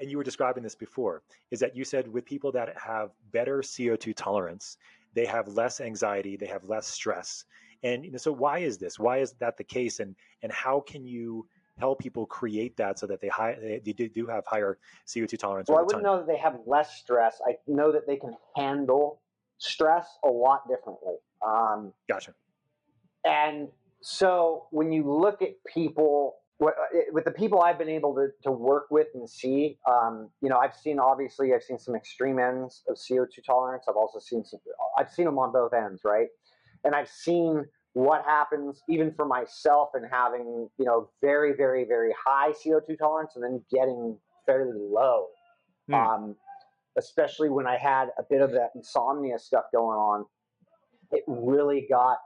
and you were describing this before, is that you said with people that have better CO2 tolerance, they have less anxiety, they have less stress. And so why is this? Why is that the case? And how can you help people create that so that they do have higher CO2 tolerance? Well, I wouldn't know that they have less stress. I know that they can handle stress a lot differently. Gotcha. And So when you look at people, with the people I've been able to work with and see, I've seen some extreme ends of CO2 tolerance. I've seen them on both ends, right? And I've seen what happens even for myself and having, very, very, very high CO2 tolerance and then getting fairly low. Especially when I had a bit of that insomnia stuff going on, it really got,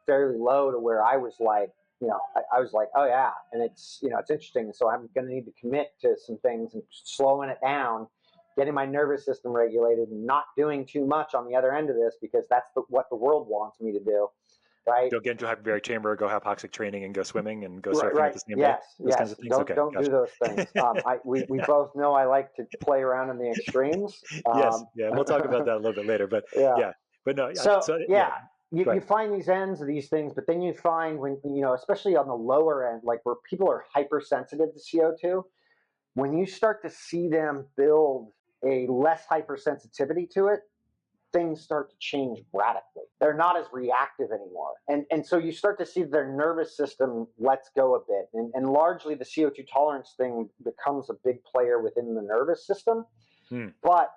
fairly low to where I was like, I was like, oh yeah. And it's interesting. So I'm going to need to commit to some things and slowing it down, getting my nervous system regulated and not doing too much on the other end of this, because that's what the world wants me to do. Right. Don't get into hyperbaric chamber, go hypoxic training, and go swimming and go surfing Right. at the same Yes. day. Those kinds of things. Don't Gotcha. do those things. We both know I like to play around in the extremes. Yes. Yeah. And we'll talk about that a little bit later. But yeah. But no. You find these ends of these things, but then you find when, especially on the lower end, like where people are hypersensitive to CO2, when you start to see them build a less hypersensitivity to it, things start to change radically. They're not as reactive anymore. And so you start to see their nervous system lets go a bit. And largely the CO2 tolerance thing becomes a big player within the nervous system. But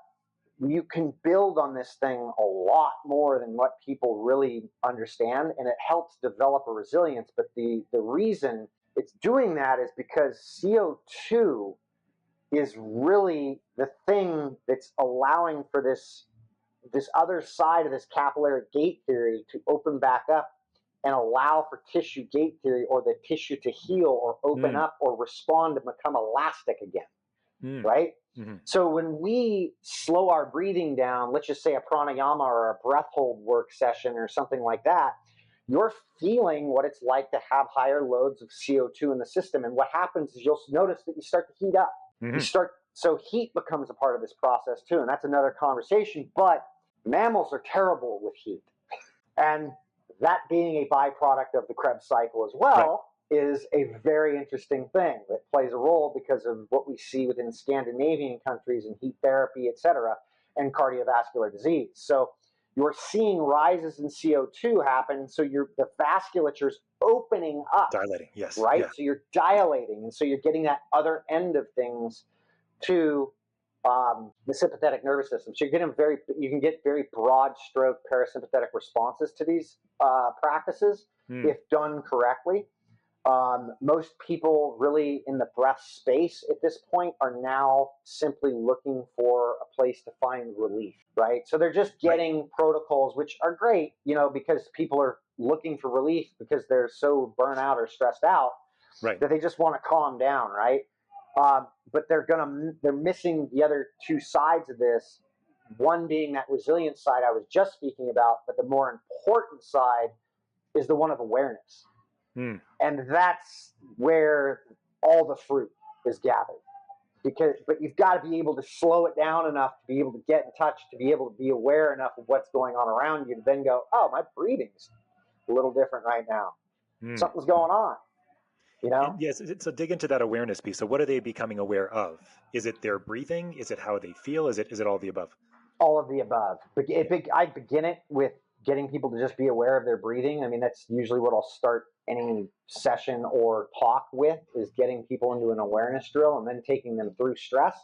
you can build on this thing a lot more than what people really understand, and it helps develop a resilience. But the reason it's doing that is because CO2 is really the thing that's allowing for this other side of this capillary gate theory to open back up and allow for tissue gate theory, or the tissue to heal or open up or respond and become elastic again. Right? So when we slow our breathing down, let's just say a pranayama or a breath hold work session or something like that, you're feeling what it's like to have higher loads of CO2 in the system. And what happens is you'll notice that you start to heat up. So heat becomes a part of this process too. And that's another conversation. But mammals are terrible with heat. And that being a byproduct of the Krebs cycle as well, is a very interesting thing that plays a role because of what we see within Scandinavian countries and heat therapy, et cetera, and cardiovascular disease. So you're seeing rises in CO2 happen. So the vasculature's opening up. Dilating, yes. Right? Yeah. So you're dilating. And so you're getting that other end of things to the sympathetic nervous system. So you can get very broad stroke parasympathetic responses to these practices if done correctly. Most people really in the breath space at this point are now simply looking for a place to find relief, right? So they're just getting protocols, which are great, because people are looking for relief because they're so burnt out or stressed out that they just want to calm down, right? But they're missing the other two sides of this. One being that resilience side I was just speaking about, but the more important side is the one of awareness. And that's where all the fruit is gathered. But you've got to be able to slow it down enough to be able to get in touch, to be able to be aware enough of what's going on around you to then go, oh, my breathing's a little different right now. Something's going on. Yes, so dig into that awareness piece. So what are they becoming aware of? Is it their breathing? Is it how they feel? Is it all the above? All of the above. I begin it with getting people to just be aware of their breathing. I mean, that's usually what I'll start any session or talk with, is getting people into an awareness drill and then taking them through stress,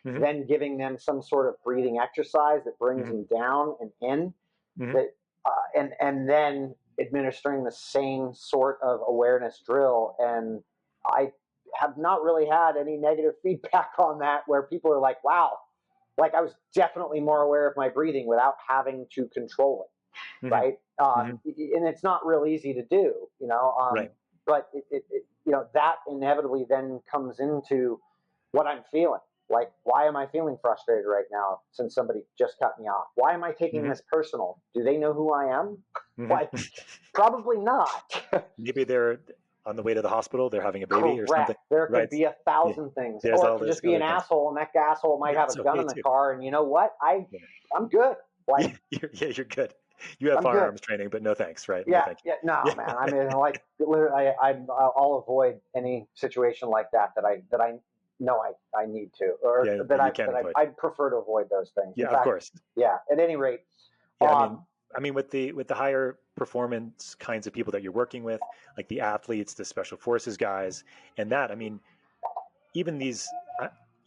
then giving them some sort of breathing exercise that brings them down and in, and then administering the same sort of awareness drill. And I have not really had any negative feedback on that, where people are like, wow, like I was definitely more aware of my breathing without having to control it. Right. And it's not real easy to do, but that inevitably then comes into what I'm feeling. Like, why am I feeling frustrated right now since somebody just cut me off? Why am I taking this personal? Do they know who I am? Like, probably not. Maybe they're on the way to the hospital, they're having a baby or something. There could be 1,000 things. Or it could just be an asshole, and that asshole might have a gun in the car, and you know what? I'm good. Like, you're good. You have firearms training, but no thanks, right? Yeah, no, man. I mean, like, literally, I'll avoid any situation like that I know I need to, or I'd prefer to avoid those things. Yeah, of course. Yeah. At any rate, I mean, with the higher performance kinds of people that you're working with, like the athletes, the special forces guys, and that, I mean, even these,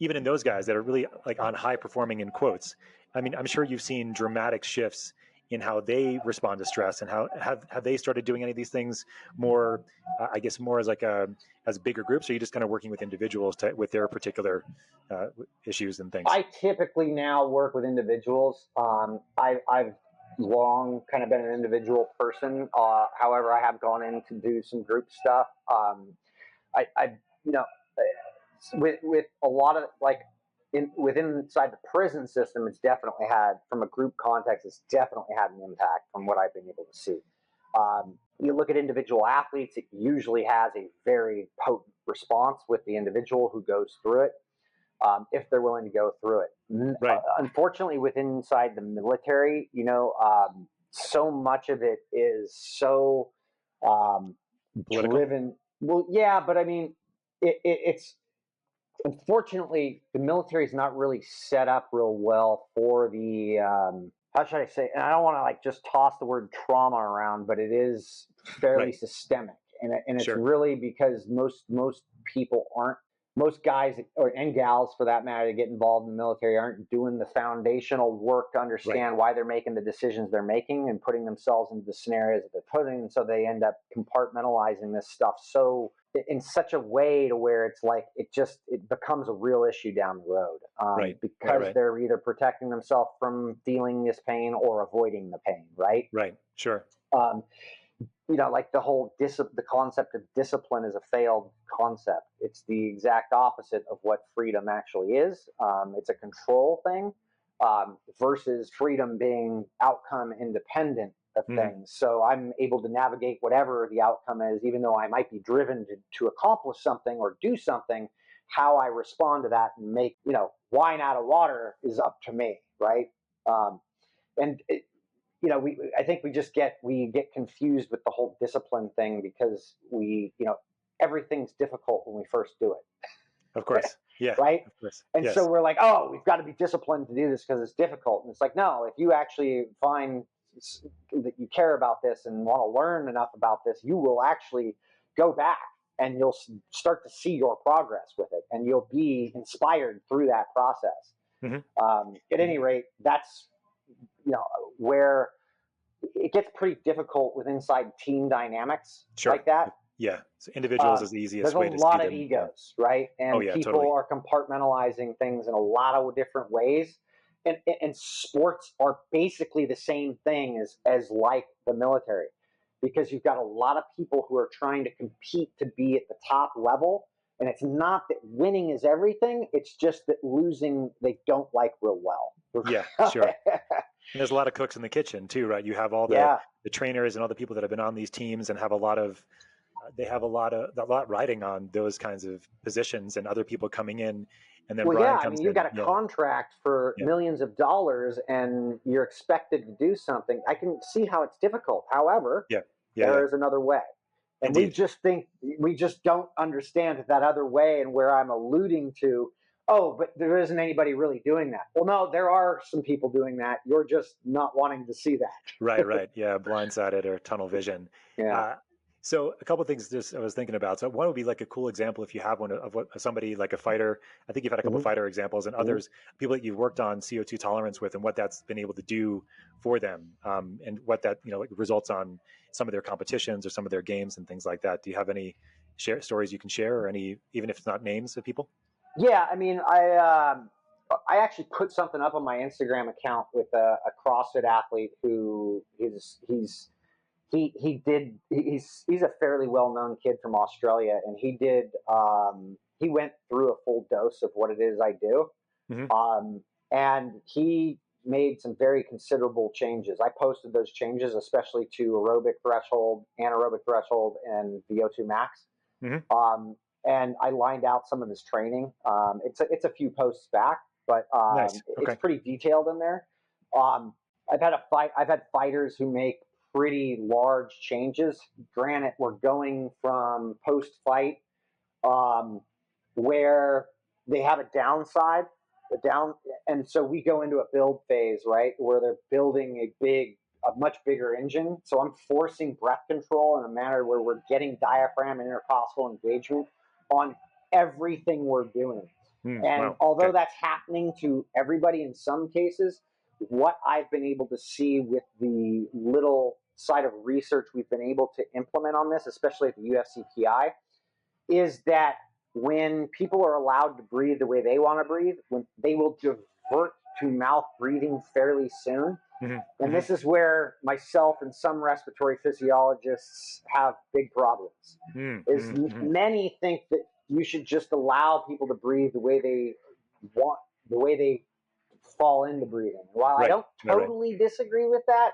even in those guys that are really like on high performing in quotes, I mean, I'm sure you've seen dramatic shifts in how they respond to stress, and how have they started doing any of these things more, I guess, more as like as bigger groups, or are you just kind of working with individuals with their particular issues and things? I typically now work with individuals. I've long kind of been an individual person. However, I have gone in to do some group stuff. I you know, with a lot of like within inside the prison system, it's definitely had, from a group context, it's definitely had an impact from what I've been able to see. You look at individual athletes, it usually has a very potent response with the individual who goes through it, if they're willing to go through it. Right. Unfortunately, within inside the military, so much of it is so Political. driven. Well, yeah, but I mean, it's unfortunately the military is not really set up real well for the. How should I say? And I don't want to like just toss the word trauma around, but it is fairly Right. systemic, and it's Sure. really because most people aren't, most guys and gals for that matter that get involved in the military aren't doing the foundational work to Right. understand why they're making the decisions they're making and putting themselves into the scenarios that they're putting, and so they end up compartmentalizing this stuff so in such a way to where it's like it becomes a real issue down the road, Right. because Right. they're either protecting themselves from feeling this pain or avoiding the pain, right? Right. Sure. um, like the whole the concept of discipline is a failed concept. It's the exact opposite of what freedom actually is. It's a control thing, versus freedom being outcome independent of things. So I'm able to navigate whatever the outcome is, even though I might be driven to accomplish something or do something. How I respond to that and make wine out of water is up to me, right? And I think we get confused with the whole discipline thing because everything's difficult when we first do it. Of course. Yeah. Right? Of course. And so Yes. we're like, oh, we've got to be disciplined to do this because it's difficult. And it's like, no, if you actually find that you care about this and want to learn enough about this, you will actually go back and you'll start to see your progress with it, and you'll be inspired through that process. At any rate, that's where it gets pretty difficult with inside team dynamics. Sure. Like that. Yeah. So individuals is the easiest There's a way to see lot of them. egos, right? And Oh yeah, people totally. are compartmentalizing things in a lot of different ways. And sports are basically the same thing as like the military, because you've got a lot of people who are trying to compete to be at the top level. And it's not that winning is everything. It's just that losing, they don't like real well. Yeah, sure. And there's a lot of cooks in the kitchen too, right? You have all the trainers and all the people that have been on these teams and have a lot of, they have a lot riding on those kinds of positions, and other people coming in. And then Brian comes in. You've got a contract for millions of dollars and you're expected to do something. I can see how it's difficult. However, there is another way. And Indeed. we just don't understand that other way, and where I'm alluding to, oh, but there isn't anybody really doing that. Well, no, there are some people doing that. You're just not wanting to see that. Right. Yeah, blindsided or tunnel vision. Yeah. So a couple of things I was thinking about. So one would be like a cool example, if you have one, of what somebody like a fighter. I think you've had a couple of fighter examples, and others, people that you've worked on CO2 tolerance with, and what that's been able to do for them, and what that results on some of their competitions or some of their games and things like that. Do you have any stories you can share, or any, even if it's not names of people? Yeah, I mean, I actually put something up on my Instagram account with a CrossFit athlete who he's a fairly well-known kid from Australia, and he went through a full dose of what it is I do, and he made some very considerable changes. I posted those changes, especially to aerobic threshold, anaerobic threshold, and VO2 max. And I lined out some of his training. It's a few posts back, but Nice. Okay. It's pretty detailed in there. I've had fighters who make pretty large changes. Granted, we're going from post-fight, where they have a downside, and so we go into a build phase, right, where they're building a big a much bigger engine. So I'm forcing breath control in a manner where we're getting diaphragm and intercostal engagement on everything we're doing. And Wow. although Okay. that's happening to everybody in some cases, what I've been able to see with the little side of research we've been able to implement on this, especially at the UFCPI, is that when people are allowed to breathe the way they want to breathe, when they will divert to mouth breathing fairly soon. And this is where myself and some respiratory physiologists have big problems. Many think that you should just allow people to breathe the way they want, the way they fall into breathing. While I don't totally disagree with that,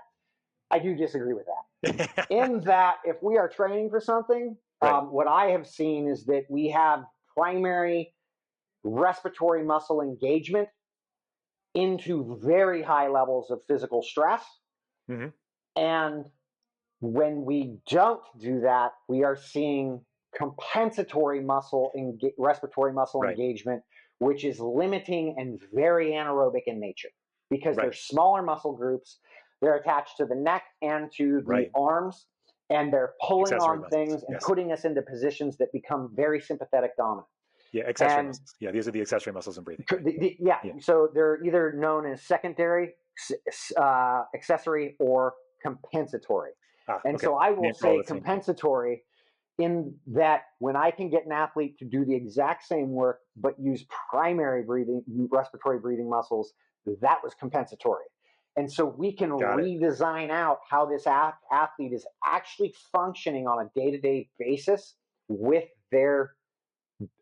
I do disagree with that. In that, if we are training for something, what I have seen is that we have primary respiratory muscle engagement into very high levels of physical stress. And when we don't do that, we are seeing compensatory respiratory muscle engagement, which is limiting and very anaerobic in nature because they're smaller muscle groups. They're attached to the neck and to the arms, and they're pulling on things and putting us into positions that become very sympathetic dominant. Yeah, accessory muscles. Yeah, these are the accessory muscles in breathing. So they're either known as secondary, accessory, or compensatory. So I will say compensatory in that when I can get an athlete to do the exact same work but use primary respiratory breathing muscles, that was compensatory. And so we can redesign out how this athlete is actually functioning on a day-to-day basis with their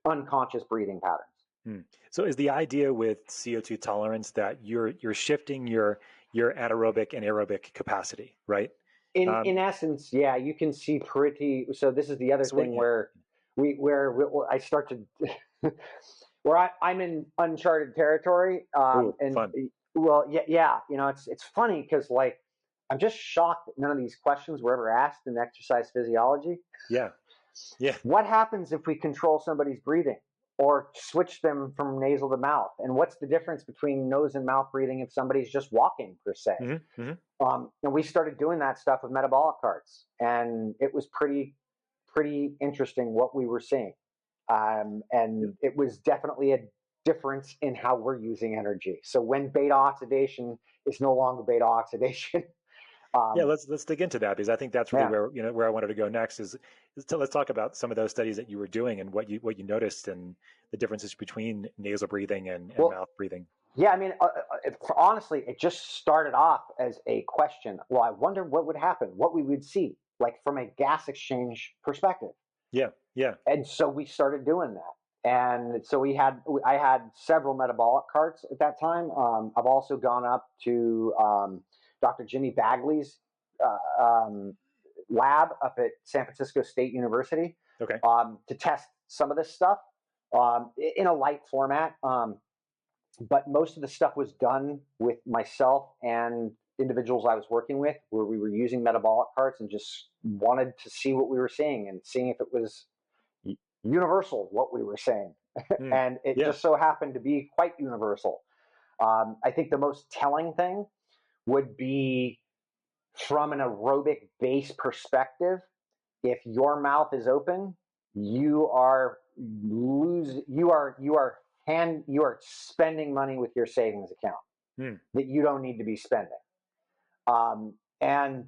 unconscious breathing patterns. So is the idea with CO2 tolerance that you're shifting your anaerobic and aerobic capacity, right? In essence, yeah, you can see pretty. So this is the other thing where I start to where I'm in uncharted territory. Fun. Well, yeah, it's funny because like I'm just shocked that none of these questions were ever asked in exercise physiology. Yeah. What happens if we control somebody's breathing or switch them from nasal to mouth? And what's the difference between nose and mouth breathing if somebody's just walking per se? And we started doing that stuff with metabolic carts, and it was pretty interesting what we were seeing. And it was definitely a difference in how we're using energy. So when beta oxidation is no longer beta oxidation. Let's dig into that, because I think that's really where I wanted to go next is let's talk about some of those studies that you were doing and what you noticed and the differences between nasal breathing and mouth breathing. Yeah, I mean, honestly, it just started off as a question. Well, I wonder what would happen, what we would see, like from a gas exchange perspective. Yeah. And so we started doing that. And so I had several metabolic carts at that time. I've also gone up to Dr. Jimmy Bagley's lab up at San Francisco State University to test some of this stuff in a light format. But most of the stuff was done with myself and individuals I was working with, where we were using metabolic carts and just wanted to see what we were seeing and seeing if it was universal, what we were saying. And it just so happened to be quite universal. I think the most telling thing would be from an aerobic base perspective. If your mouth is open, you are spending money with your savings account that you don't need to be spending. And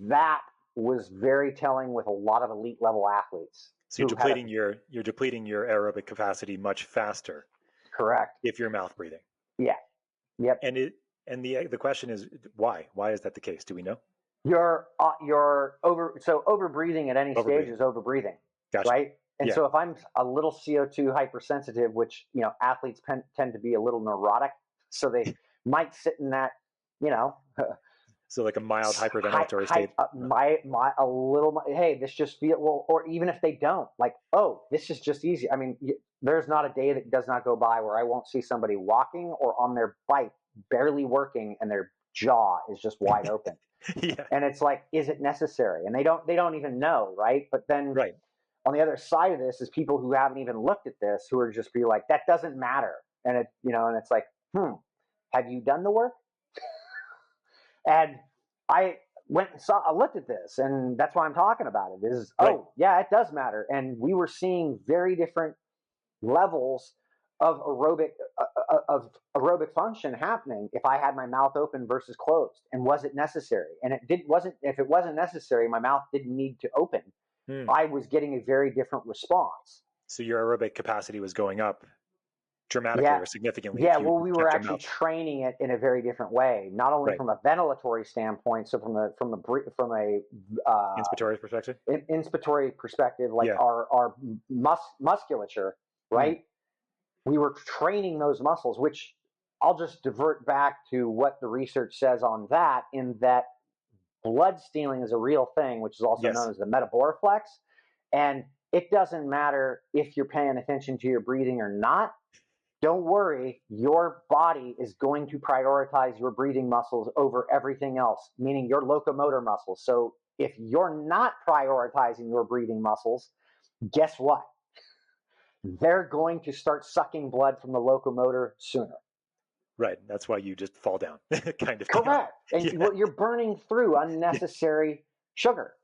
that was very telling with a lot of elite level athletes. So you're depleting your aerobic capacity much faster. Correct. If you're mouth breathing. Yeah. Yep. And the question is why? Why is that the case? Do we know? You're over breathing at any stage is over breathing. Gotcha. Right? And so if I'm a little CO2 hypersensitive, which, athletes tend to be a little neurotic, so they might sit in that, so like a mild hyperventilatory state. A little, hey, this just or even if they don't, like, oh, this is just easy. I mean, there's not a day that does not go by where I won't see somebody walking or on their bike, barely working, and their jaw is just wide open. And it's like, is it necessary? And they don't even know, right? But then on the other side of this is people who haven't even looked at this, who are just be like, that doesn't matter. And and it's like, have you done the work? And I I looked at this, and that's why I'm talking about it. Is Right. yeah, it does matter, and we were seeing very different levels of aerobic function happening if I had my mouth open versus closed, and was it necessary? And wasn't. If it wasn't necessary, my mouth didn't need to open. I was getting a very different response. So your aerobic capacity was going up dramatically Yeah. or significantly Yeah, if you well, we were kept your actually mouth. training it in a very different way, not only Right. from a ventilatory standpoint, so from a Inspiratory perspective. inspiratory perspective, like Yeah. our musculature, right? We were training those muscles, which I'll just divert back to what the research says on that, in that blood stealing is a real thing, which is also known Yes. as the metaboriflex. And it doesn't matter if you're paying attention to your breathing or not. Don't worry, your body is going to prioritize your breathing muscles over everything else, meaning your locomotor muscles. So if you're not prioritizing your breathing muscles, guess what? They're going to start sucking blood from the locomotor sooner. Right. That's why you just fall down, kind of deal. Correct. And Yeah. you're burning through unnecessary sugar,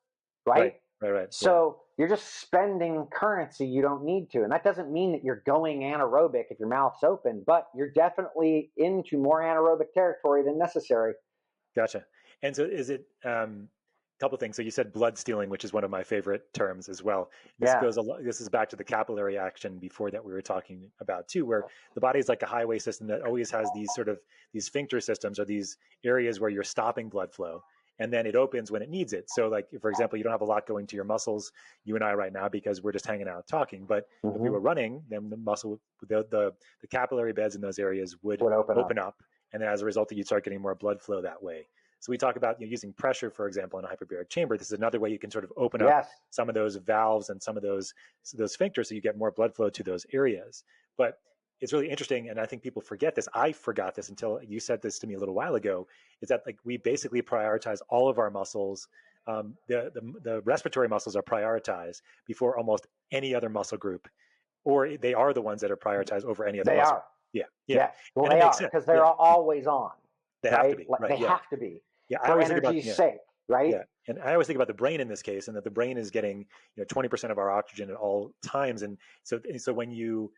Right. right? Right. So you're just spending currency you don't need to. And that doesn't mean that you're going anaerobic if your mouth's open, but you're definitely into more anaerobic territory than necessary. Gotcha. And so is it a couple of things? So you said blood stealing, which is one of my favorite terms as well. This Yeah. goes a lot, this is back to the capillary action before that we were talking about too, where the body is like a highway system that always has these sort of these sphincter systems, or these areas where you're stopping blood flow, and then it opens when it needs it. So like, for example, you don't have a lot going to your muscles, you and I right now, because we're just hanging out talking. But if we were running, then the muscle, the capillary beds in those areas would open up. And then as a result, you'd start getting more blood flow that way. So we talk about using pressure, for example, in a hyperbaric chamber. This is another way you can sort of open up some of those valves and some of those sphincters, so you get more blood flow to those areas. But it's really interesting, and I think people forget this. I forgot this until you said this to me a little while ago. Is that like we basically prioritize all of our muscles? The respiratory muscles are prioritized before almost any other muscle group, or they are the ones that are prioritized over any other muscle. They are. Yeah. Well, and they are, because they're always on. They have to be. Right? They have to be. Yeah, for energy's sake, right? Yeah, and I always think about the brain in this case, and that the brain is getting 20% of our oxygen at all times, and so when you,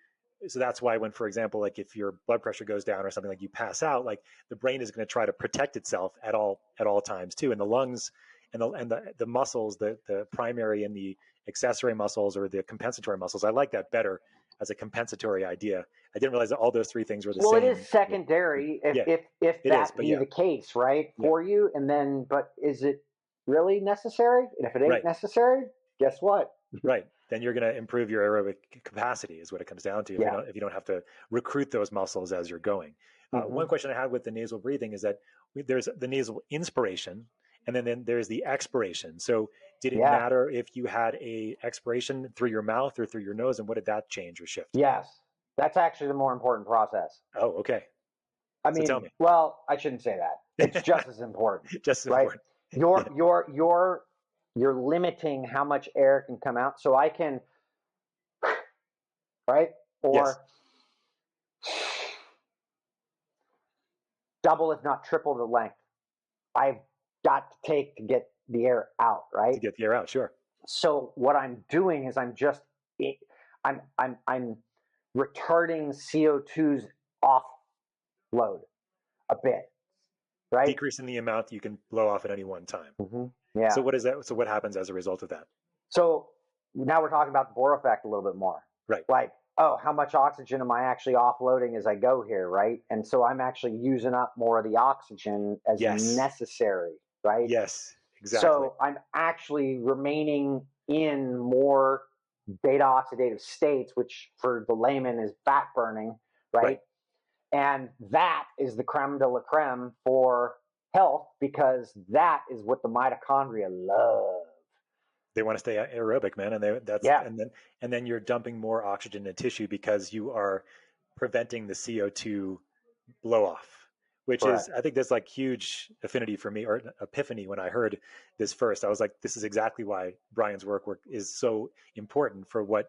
so that's why when, for example, like if your blood pressure goes down or something, like you pass out, like the brain is going to try to protect itself at all times too, and the lungs and the muscles, the primary and the accessory muscles, or the compensatory muscles. I like that better as a compensatory idea. I didn't realize that all those three things were the same. Well, it is secondary if that be the case, right, for you. And then, but is it really necessary? And if it ain't necessary, guess what? Right. Then you're going to improve your aerobic capacity, is what it comes down to. If you don't have to recruit those muscles as you're going. One question I had with the nasal breathing is that there's the nasal inspiration, and then there's the expiration. So did it matter if you had a expiration through your mouth or through your nose, and what did that change or shift? Yes, that's actually the more important process. Oh, okay. I mean, tell me. Well, I shouldn't say that. It's just as important. Just as important. You're limiting how much air can come out. So I can, right? Or double, if not triple the length. I've got to take to get the air out, right? To get the air out, sure. So what I'm doing is I'm retarding CO2's offload a bit, right? Decreasing the amount you can blow off at any one time. Yeah. So what is that? So what happens as a result of that? So now we're talking about the Bohr effect a little bit more. Right. Like, oh, how much oxygen am I actually offloading as I go here, right? And so I'm actually using up more of the oxygen as necessary, right? Yes, exactly. So I'm actually remaining in more beta oxidative states, which for the layman is fat burning, right? And that is the creme de la creme for health, because that is what the mitochondria love. They want to stay aerobic, man, and then you're dumping more oxygen in tissue because you are preventing the CO2 blow off, which is, I think there's like huge affinity for me, or epiphany, when I heard this first. I was like, this is exactly why Brian's work is so important for what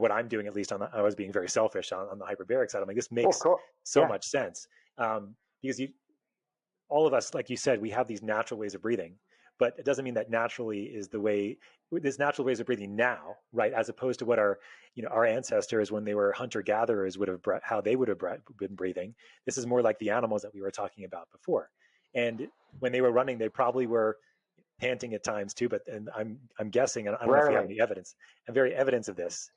I'm doing, at least I was being very selfish on the hyperbaric side. I'm like, this makes so much sense, because all of us, like you said, we have these natural ways of breathing, but it doesn't mean that naturally is the way. There's natural ways of breathing now, right? As opposed to what our ancestors, when they were hunter gatherers, would have how they would have been breathing. This is more like the animals that we were talking about before. And when they were running, they probably were panting at times too. But and I'm guessing, and I don't know if you have any evidence, and very evidence of this.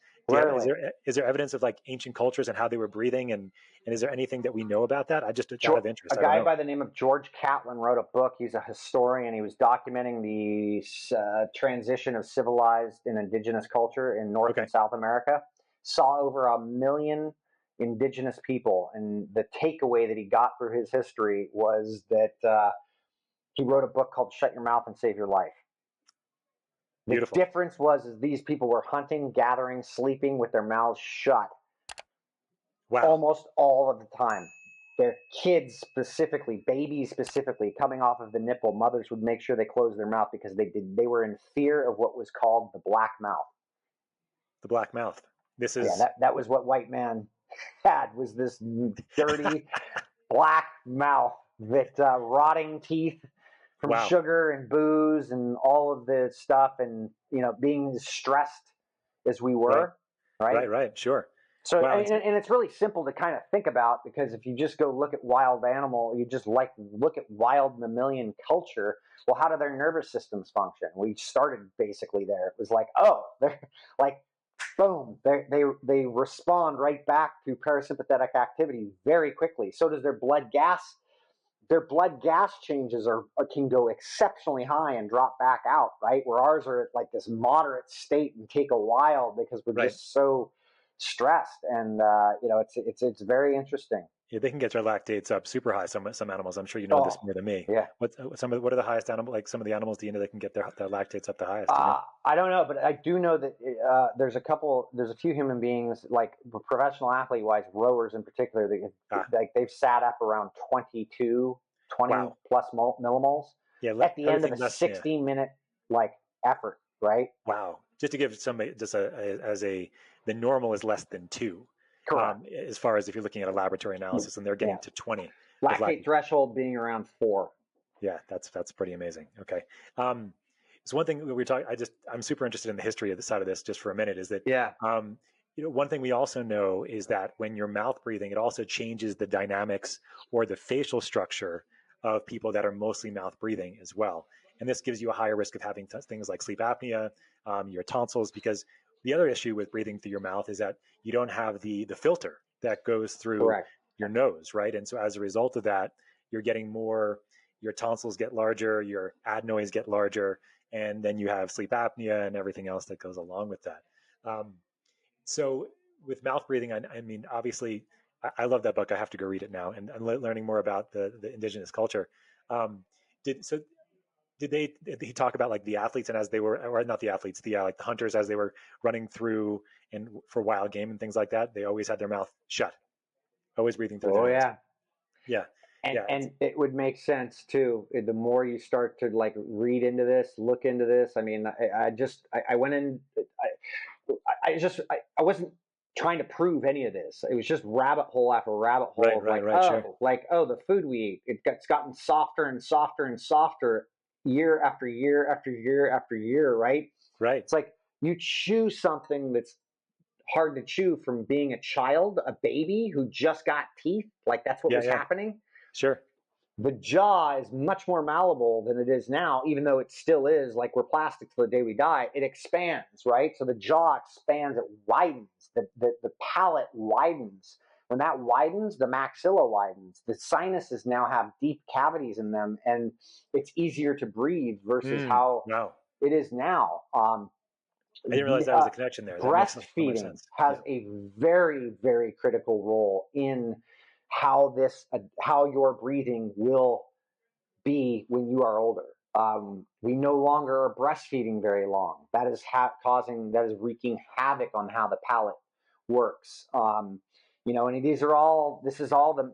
Is there evidence of like ancient cultures and how they were breathing, and is there anything that we know about that? I just out of interest. A guy by the name of George Catlin wrote a book. He's a historian. He was documenting the transition of civilized and indigenous culture in North and South America. Saw over 1 million indigenous people, and the takeaway that he got through his history was that he wrote a book called "Shut Your Mouth and Save Your Life." Beautiful. The difference was these people were hunting, gathering, sleeping with their mouths shut. Wow. Almost all of the time. Their kids specifically, babies specifically, coming off of the nipple, mothers would make sure they closed their mouth because they were in fear of what was called the black mouth. The black mouth. This is that was what white man had, was this dirty black mouth that rotting teeth from sugar and booze and all of the stuff, and being as stressed as we were, right, sure. So, and it's really simple to kind of think about, because if you just go look at wild animal, you just look at wild mammalian culture. Well, how do their nervous systems function? We started basically there. It was like, they're like, boom, they respond right back to parasympathetic activity very quickly. So does their blood gas. Their blood gas changes can go exceptionally high and drop back out, right? Where ours are at like this moderate state and take a while because we're just so stressed. And it's very interesting. Yeah, they can get their lactates up super high. Some animals, I'm sure you know this more than me. Yeah. What are the highest animals? Like some of the animals, do you know that can get their lactates up the highest? I don't know, but I do know that there's a few human beings, like professional athlete wise, rowers in particular, that they've sat up around 20 plus millimoles at the end of a 16-minute effort, right? Wow. Just to give somebody the normal is less than 2. Correct. As far as if you're looking at a laboratory analysis, and they're getting to 20. Lactate threshold being around 4. Yeah, that's pretty amazing. Okay. So one thing we're talking, I'm super interested in the history of the side of this just for a minute, is that one thing we also know is that when you're mouth breathing, it also changes the dynamics or the facial structure of people that are mostly mouth breathing as well. And this gives you a higher risk of having things like sleep apnea, your tonsils, because the other issue with breathing through your mouth is that you don't have the filter that goes through your nose, right? And so as a result of that, you're getting more, your tonsils get larger, your adenoids get larger, and then you have sleep apnea and everything else that goes along with that. So with mouth breathing, I mean, obviously, I love that book. I have to go read it now, and learning more about the indigenous culture. Did he talk about like the athletes, and as they were, or not the athletes, like the hunters, as they were running through and for wild game and things like that, they always had their mouth shut, always breathing through their nose. Yeah. And it would make sense too. The more you start to like read into this, look into this. I mean, I went in, I wasn't trying to prove any of this. It was just rabbit hole after rabbit hole. The food we eat, it's gotten softer and softer and softer year after year after year after year, right? Right. It's like you chew something that's hard to chew from being a child, a baby who just got teeth. Like that's what was happening. Sure. The jaw is much more malleable than it is now, even though it still is like we're plastic till the day we die. It expands, right? So the jaw expands, it widens, the palate widens. When that widens, the maxilla widens. The sinuses now have deep cavities in them, and it's easier to breathe versus how it is now. I didn't realize that was a connection there. Breastfeeding has a very, very critical role in how your breathing will be when you are older. We no longer are breastfeeding very long. That is wreaking havoc on how the palate works. And this is all the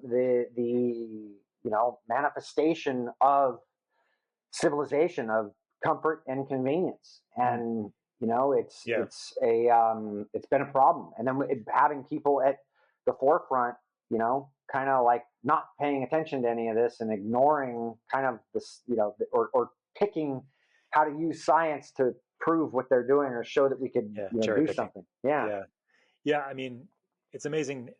manifestation of civilization, of comfort and convenience. And it's been a problem. And then having people at the forefront kind of like not paying attention to any of this and ignoring kind of this, or picking how to use science to prove what they're doing or show that we could cherry do picking. something. Yeah. I mean, it's amazing.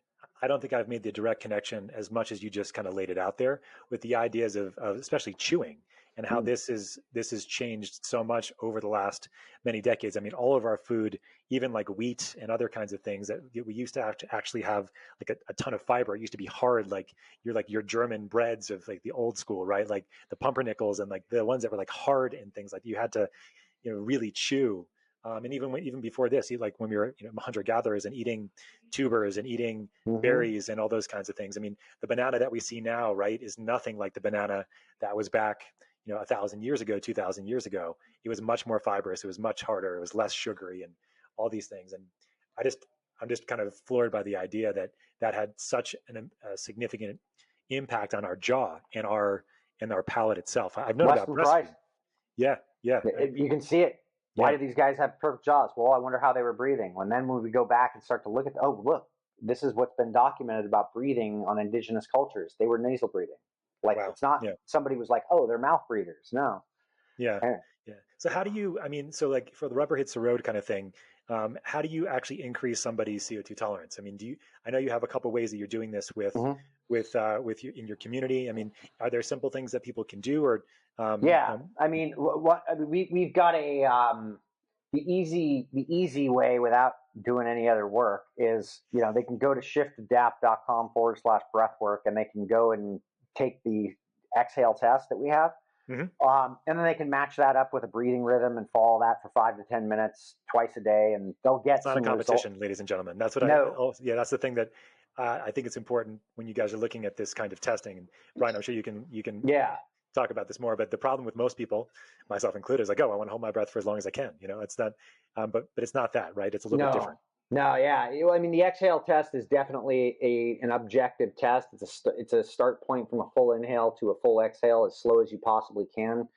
I don't think I've made the direct connection as much as you just kind of laid it out there with the ideas of especially chewing and how this has changed so much over the last many decades. I mean, all of our food, even like wheat and other kinds of things that we used to have to actually have like a ton of fiber. It used to be hard, like your German breads of like the old school, right? Like the pumpernickels and like the ones that were like hard and things like you had to, really chew. And even before this, like when we were hunter gatherers and eating tubers and eating berries and all those kinds of things. I mean, the banana that we see now, right, is nothing like the banana that was back 1,000 years ago, 2,000 years ago. It was much more fibrous. It was much harder. It was less sugary and all these things. And I'm just kind of floored by the idea that had such a significant impact on our jaw and our palate itself. I've known about breastfeeding. Yeah. You can see it. Why do these guys have perfect jaws? Well, I wonder how they were breathing. And then when we go back and start to look at, look, this is what's been documented about breathing on indigenous cultures. They were nasal breathing. Like it's not somebody was like, oh, they're mouth breathers. No. Yeah. So how do you, so like for the rubber hits the road kind of thing, how do you actually increase somebody's CO2 tolerance? I mean, I know you have a couple of ways that you're doing this with you in your community. I mean, are there simple things that people can do or? We've got the easy way without doing any other work is, they can go to shiftadapt.com/breathwork and they can go and take the exhale test that we have. And then they can match that up with a breathing rhythm and follow that for 5 to 10 minutes twice a day, and they'll get. It's not a competition, ladies and gentlemen. That's what that's the thing that I think it's important when you guys are looking at this kind of testing. And Brian, I'm sure you can talk about this more, but the problem with most people, myself included, is like, I want to hold my breath for as long as I can. It's not, but it's not that, right? It's a little bit different. No, yeah. The exhale test is definitely an objective test. It's a start point from a full inhale to a full exhale as slow as you possibly can.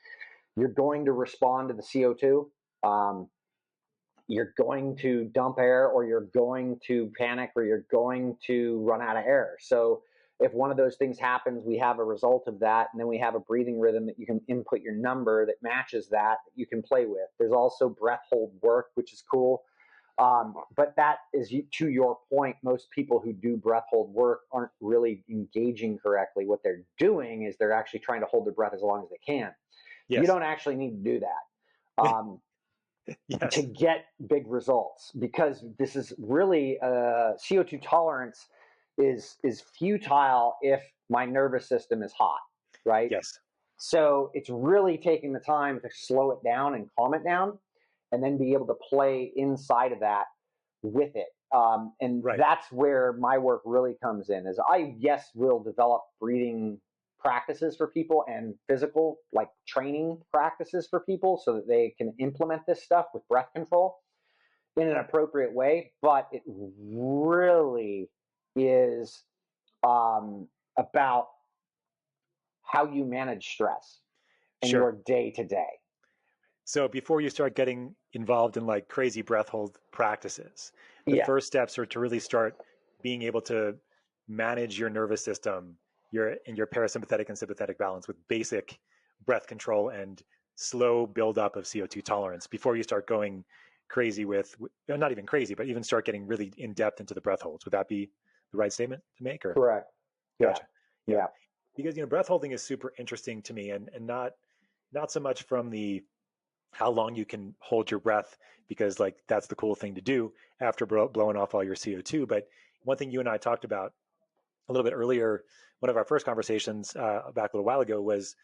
You're going to respond to the CO2. You're going to dump air, or you're going to panic, or you're going to run out of air. So if one of those things happens, we have a result of that, and then we have a breathing rhythm that you can input your number that matches that you can play with. There's also breath hold work, which is cool. But that is, to your point, most people who do breath hold work aren't really engaging correctly. What they're doing is they're actually trying to hold their breath as long as they can. Yes. You don't actually need to do that to get big results, because this is really CO2 tolerance is futile if my nervous system is hot, right? Yes. So it's really taking the time to slow it down and calm it down, and then be able to play inside of that with it. That's where my work really comes in, is I will develop breathing practices for people and physical like training practices for people so that they can implement this stuff with breath control in an appropriate way. But it really is about how you manage stress in your day to day. So before you start getting involved in like crazy breath hold practices, the first steps are to really start being able to manage your nervous system, your parasympathetic and sympathetic balance with basic breath control and slow buildup of CO2 tolerance before you start going crazy with, not even crazy, but even start getting really in depth into the breath holds. Would that be the right statement to make? Or? Correct. Gotcha. Yeah. Because, breath holding is super interesting to me, and not so much from the how long you can hold your breath, because like that's the cool thing to do after blowing off all your CO2. But one thing you and I talked about a little bit earlier, one of our first conversations back a little while ago, was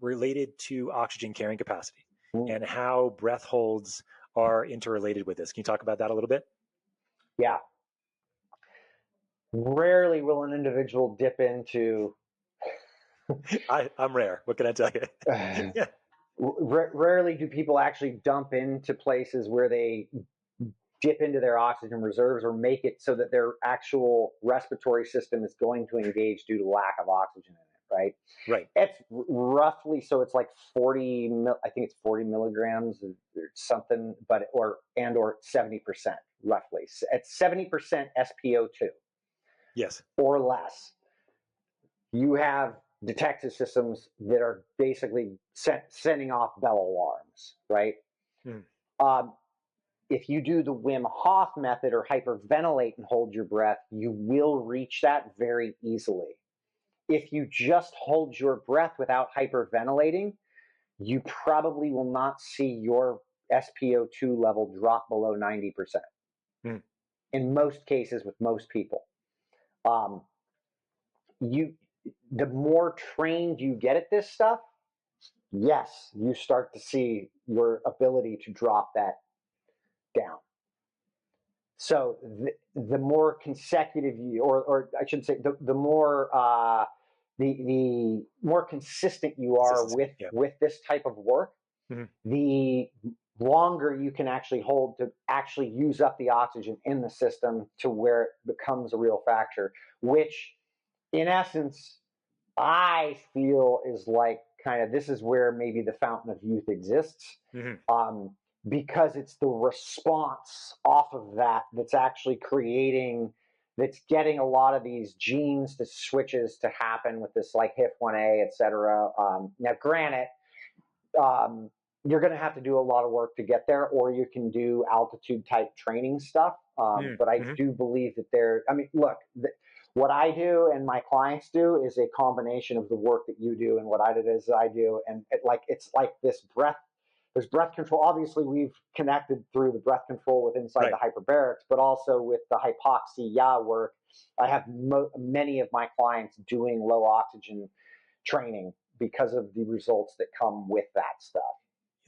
related to oxygen carrying capacity and how breath holds are interrelated with this. Can you talk about that a little bit? Yeah. Rarely will an individual dip into... I'm rare. What can I tell you? Rarely do people actually dump into places where they dip into their oxygen reserves or make it so that their actual respiratory system is going to engage due to lack of oxygen in it, right? Right. It's roughly, so it's like 40, I think it's 40 milligrams or something, or 70% roughly. It's 70% SpO2. Yes. or less. You have detective systems that are basically sending off bell alarms, right? Mm. If you do the Wim Hof method or hyperventilate and hold your breath, you will reach that very easily. If you just hold your breath without hyperventilating, you probably will not see your SpO2 level drop below 90%. Mm. In most cases with most people. The more trained you get at this stuff, yes, you start to see your ability to drop that down. So the more consecutive you, or I should say, the more the more consistent you are with this type of work, the longer you can actually hold to actually use up the oxygen in the system to where it becomes a real factor, which in essence, I feel is like kind of this is where maybe the fountain of youth exists. Because it's the response off of that that's actually creating, that's getting a lot of these genes to switches to happen with this like HIF1A, et cetera. Now, granted, you're going to have to do a lot of work to get there, or you can do altitude type training stuff. But I do believe that look, what I do and my clients do is a combination of the work that you do and what I do. And it's like this breath. There's breath control. Obviously, we've connected through the breath control with inside the hyperbarics, but also with the hypoxia work. I have many of my clients doing low oxygen training because of the results that come with that stuff.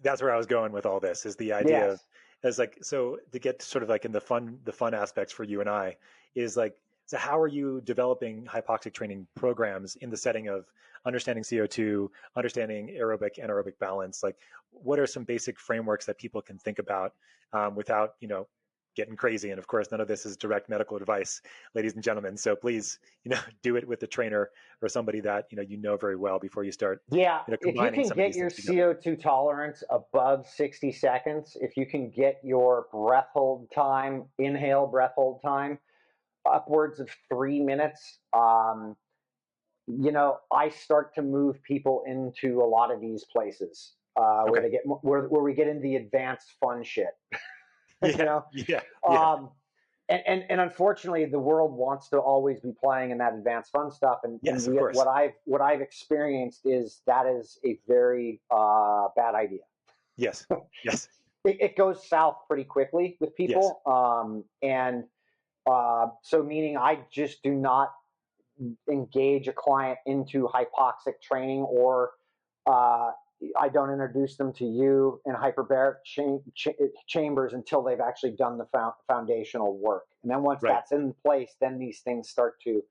That's where I was going with all this, is the idea of, as like, so to get sort of like in the fun aspects for you and I is like, so how are you developing hypoxic training programs in the setting of understanding CO2, understanding aerobic, anaerobic balance? Like, what are some basic frameworks that people can think about without, getting crazy? And of course, none of this is direct medical advice, ladies and gentlemen. So please, do it with a trainer or somebody that, you know very well before you start. Yeah. If you Combining can get your together. CO2 tolerance above 60 seconds, if you can get your breath hold time, inhale breath hold time, upwards of 3 minutes, I start to move people into a lot of these places where they get where we get into the advanced fun shit. Yeah. And unfortunately, the world wants to always be playing in that advanced fun stuff. And, yes, of course. what I've experienced is that is a very bad idea. Yes. Yes. It goes south pretty quickly with people. Yes. So meaning I just do not engage a client into hypoxic training, or I don't introduce them to you in hyperbaric chambers until they've actually done the foundational work. And then once that's in place, then these things start to,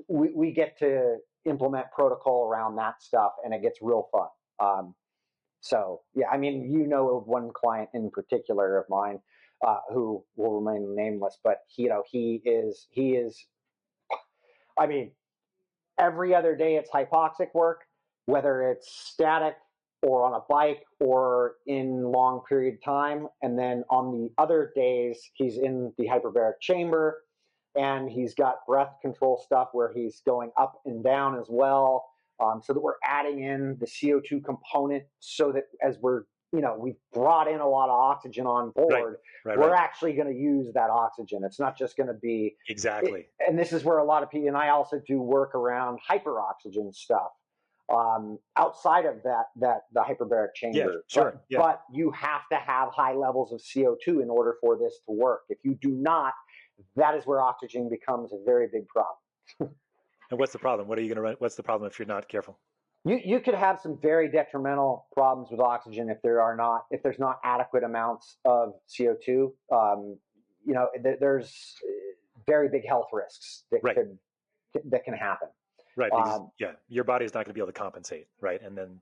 we get to implement protocol around that stuff, and it gets real fun. So, yeah, I mean, of one client in particular of mine who will remain nameless, but he is, I mean, every other day it's hypoxic work, whether it's static or on a bike or in long period time. And then on the other days, he's in the hyperbaric chamber, and he's got breath control stuff where he's going up and down as well. So that we're adding in the CO2 component, so that as we've brought in a lot of oxygen on board, we're actually going to use that oxygen. It's not just going to be exactly. And this is where a lot of people, and I also do work around hyperoxygen stuff outside of the hyperbaric chamber. But you have to have high levels of CO2 in order for this to work. If you do not, that is where oxygen becomes a very big problem. And what's the problem? What are you going to run? What's the problem if you're not careful? You could have some very detrimental problems with oxygen if there's not adequate amounts of CO2. There's very big health risks that can happen. Right. Because, your body is not going to be able to compensate. Right. And then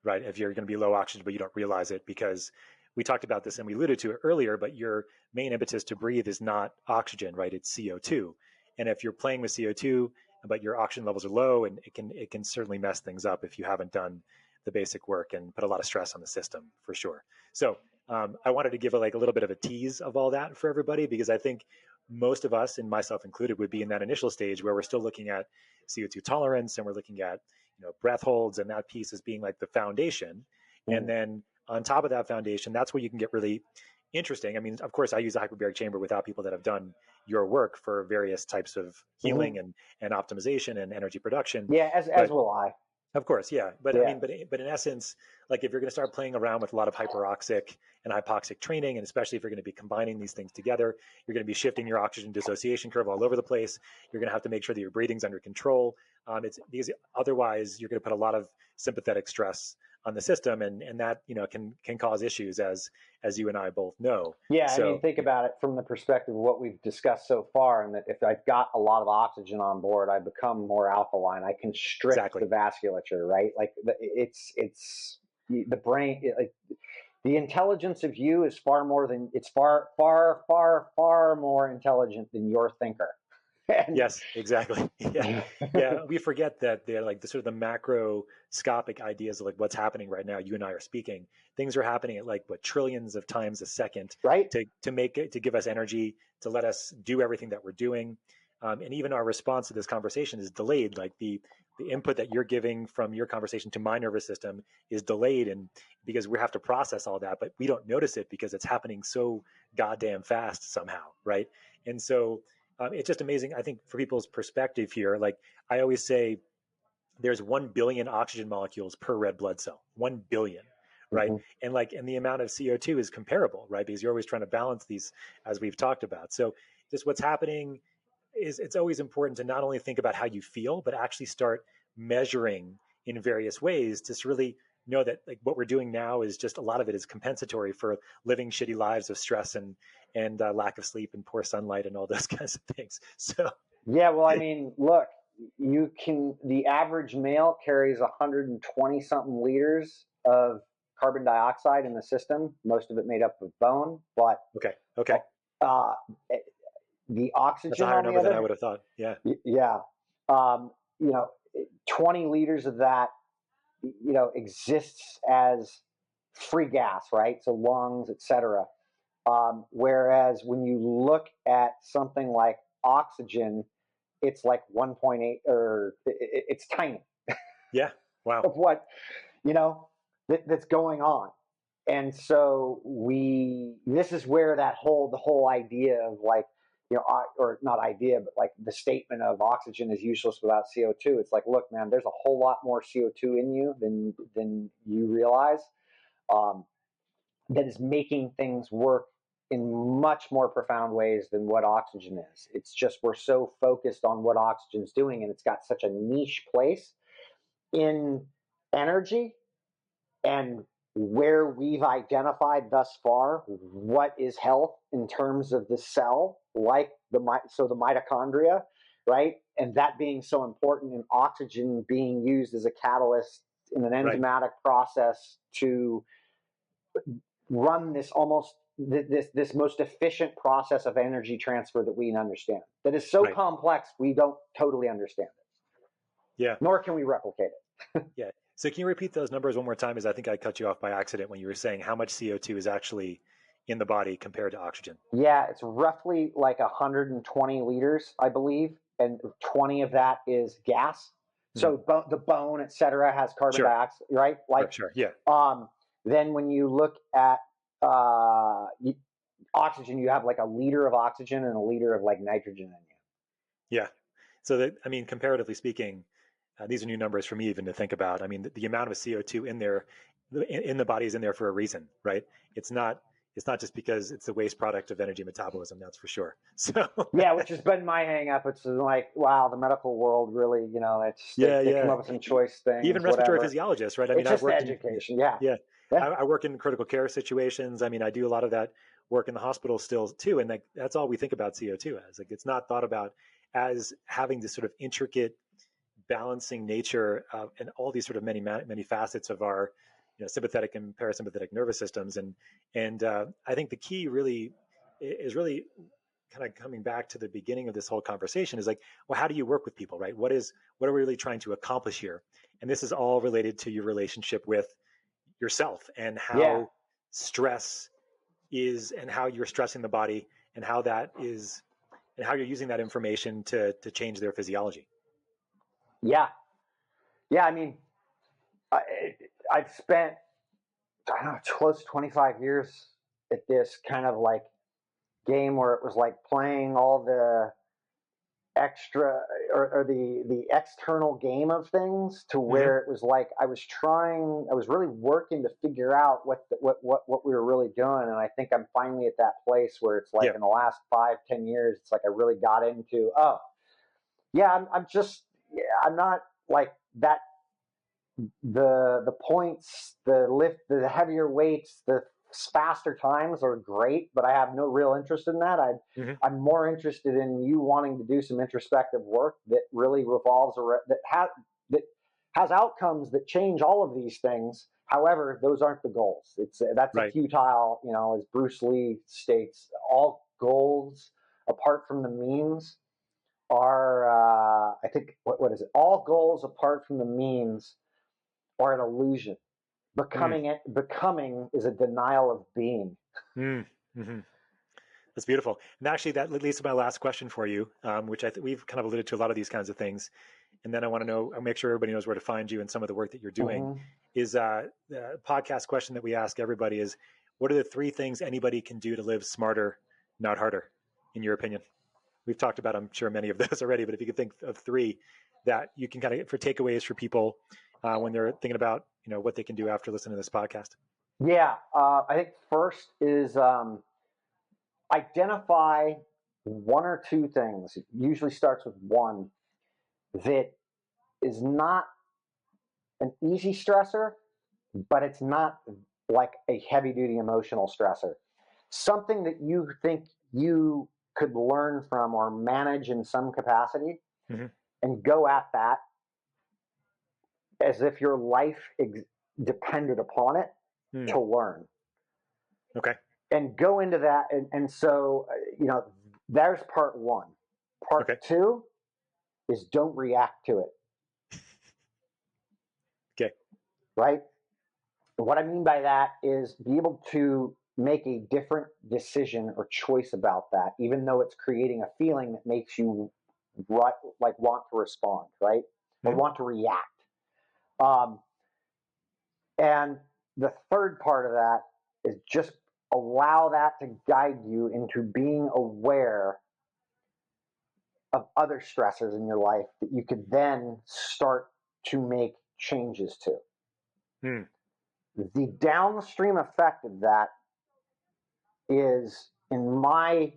if you're going to be low oxygen, but you don't realize it, because we talked about this and we alluded to it earlier, but your main impetus to breathe is not oxygen, right? It's CO2. And if you're playing with CO2, but your oxygen levels are low, and it can certainly mess things up if you haven't done the basic work and put a lot of stress on the system, for sure. So I wanted to give a little bit of a tease of all that for everybody, because I think most of us, and myself included, would be in that initial stage where we're still looking at CO2 tolerance, and we're looking at, breath holds, and that piece as being like the foundation. And then on top of that foundation, that's where you can get really interesting. I mean, of course, I use a hyperbaric chamber without people that have done your work for various types of healing and optimization and energy production. Yeah, as will I. Of course, yeah. But I mean, but in essence, like if you're going to start playing around with a lot of hyperoxic and hypoxic training, and especially if you're going to be combining these things together, you're going to be shifting your oxygen dissociation curve all over the place. You're going to have to make sure that your breathing's under control. It's because otherwise you're going to put a lot of sympathetic stress on the system, and that can cause issues, as you and I both know. Yeah, so, I mean, think about it from the perspective of what we've discussed so far, and that if I've got a lot of oxygen on board, I become more alkaline. I constrict the vasculature, right? Like it's the brain. The intelligence of you is far more more intelligent than your thinker. Yes, exactly. Yeah. We forget that they're like the sort of the macroscopic ideas of like what's happening right now. You and I are speaking. Things are happening at like trillions of times a second, right? To give us energy, to let us do everything that we're doing, and even our response to this conversation is delayed. Like the input that you're giving from your conversation to my nervous system is delayed, and because we have to process all that, but we don't notice it because it's happening so goddamn fast somehow, right? And so. It's just amazing, I think, for people's perspective here. Like I always say, there's 1 billion oxygen molecules per red blood cell, 1 billion, right? And the amount of CO2 is comparable, right? Because you're always trying to balance these, as we've talked about. So just what's happening is it's always important to not only think about how you feel, but actually start measuring in various ways to really know that like what we're doing now is just a lot of it is compensatory for living shitty lives of stress and lack of sleep and poor sunlight and all those kinds of things. So yeah, well, I mean, look, the average male carries 120 something liters of carbon dioxide in the system, most of it made up of bone, but okay. The oxygen, that's a higher number than I would have thought. Yeah. 20 liters of that exists as free gas, right? So lungs, etc. Whereas when you look at something like oxygen, it's like 1.8, or it's tiny. Yeah. Wow. Of what that's going on. And so this is where the whole idea of like, or not idea, but like the statement of oxygen is useless without CO2. It's like, look, man, there's a whole lot more CO2 in you than you realize, that is making things work in much more profound ways than what oxygen is. It's just we're so focused on what oxygen's doing, and it's got such a niche place in energy and where we've identified thus far what is health in terms of the cell, like the mitochondria, right? And that being so important, and oxygen being used as a catalyst in an enzymatic process to run this most efficient process of energy transfer that we understand. That is so complex, we don't totally understand it. Yeah. Nor can we replicate it. Yeah. So can you repeat those numbers one more time? As I think I cut you off by accident when you were saying how much CO2 is actually in the body compared to oxygen. Yeah, it's roughly like 120 liters, I believe, and 20 of that is gas. So the bone, et cetera, has carbon dioxide, right? Like, Yeah. Then when you look at oxygen, you have like a liter of oxygen and a liter of like nitrogen in you. Yeah. So comparatively speaking, these are new numbers for me even to think about. I mean, the amount of CO2 in there, in the body is in there for a reason, right? It's not just because it's the waste product of energy metabolism, that's for sure. So yeah, which has been my hang up. It's like, wow, the medical world really, they come up with some choice things. Even respiratory physiologists, right? I mean, I've worked education. I work in critical care situations. I mean, I do a lot of that work in the hospital still too. And that's all we think about CO2 as. Like, it's not thought about as having this sort of intricate balancing nature and all these sort of many facets of our sympathetic and parasympathetic nervous systems. And I think the key really is really kind of coming back to the beginning of this whole conversation is like, well, how do you work with people, right? What are we really trying to accomplish here? And this is all related to your relationship with yourself and how stress is, and how you're stressing the body, and how that is and how you're using that information to change their physiology. Yeah. Yeah. I mean, I've spent, I don't know, close to 25 years at this kind of like game where it was like playing all the extra or the external game of things to where it was like I was really working to figure out what we were really doing. And I think I'm finally at that place where it's like in the last 5-10 years, it's like I really got into, I'm not like that. The points, the lift, the heavier weights, the faster times are great, but I have no real interest in that. I'm more interested in you wanting to do some introspective work that really revolves around that has outcomes that change all of these things. However, those aren't the goals. That's a futile, as Bruce Lee states, all goals apart from the means are I think what is it? All goals apart from the means are an illusion. Becoming is a denial of being. That's beautiful. And actually, that leads to my last question for you, which we've kind of alluded to a lot of these kinds of things. And then I want to know, I'll make sure everybody knows where to find you and some of the work that you're doing. Is the podcast question that we ask everybody is, what are the 3 things anybody can do to live smarter, not harder, in your opinion? We've talked about, I'm sure, many of those already, but if you could think of 3 that you can kind of for takeaways for people when they're thinking about, what they can do after listening to this podcast. Yeah. I think first is identify 1 or 2 things. It usually starts with 1 that is not an easy stressor, but it's not like a heavy duty emotional stressor. Something that you think you could learn from or manage in some capacity and go at that as if your life depended upon it to learn. Okay. And go into that. And so, there's part 1. Part 2 is don't react to it. Okay. Right? What I mean by that is be able to make a different decision or choice about that, even though it's creating a feeling that makes you want to respond, right? Or want to react. And the third part of that is just allow that to guide you into being aware of other stressors in your life that you could then start to make changes to. The downstream effect of that is, in my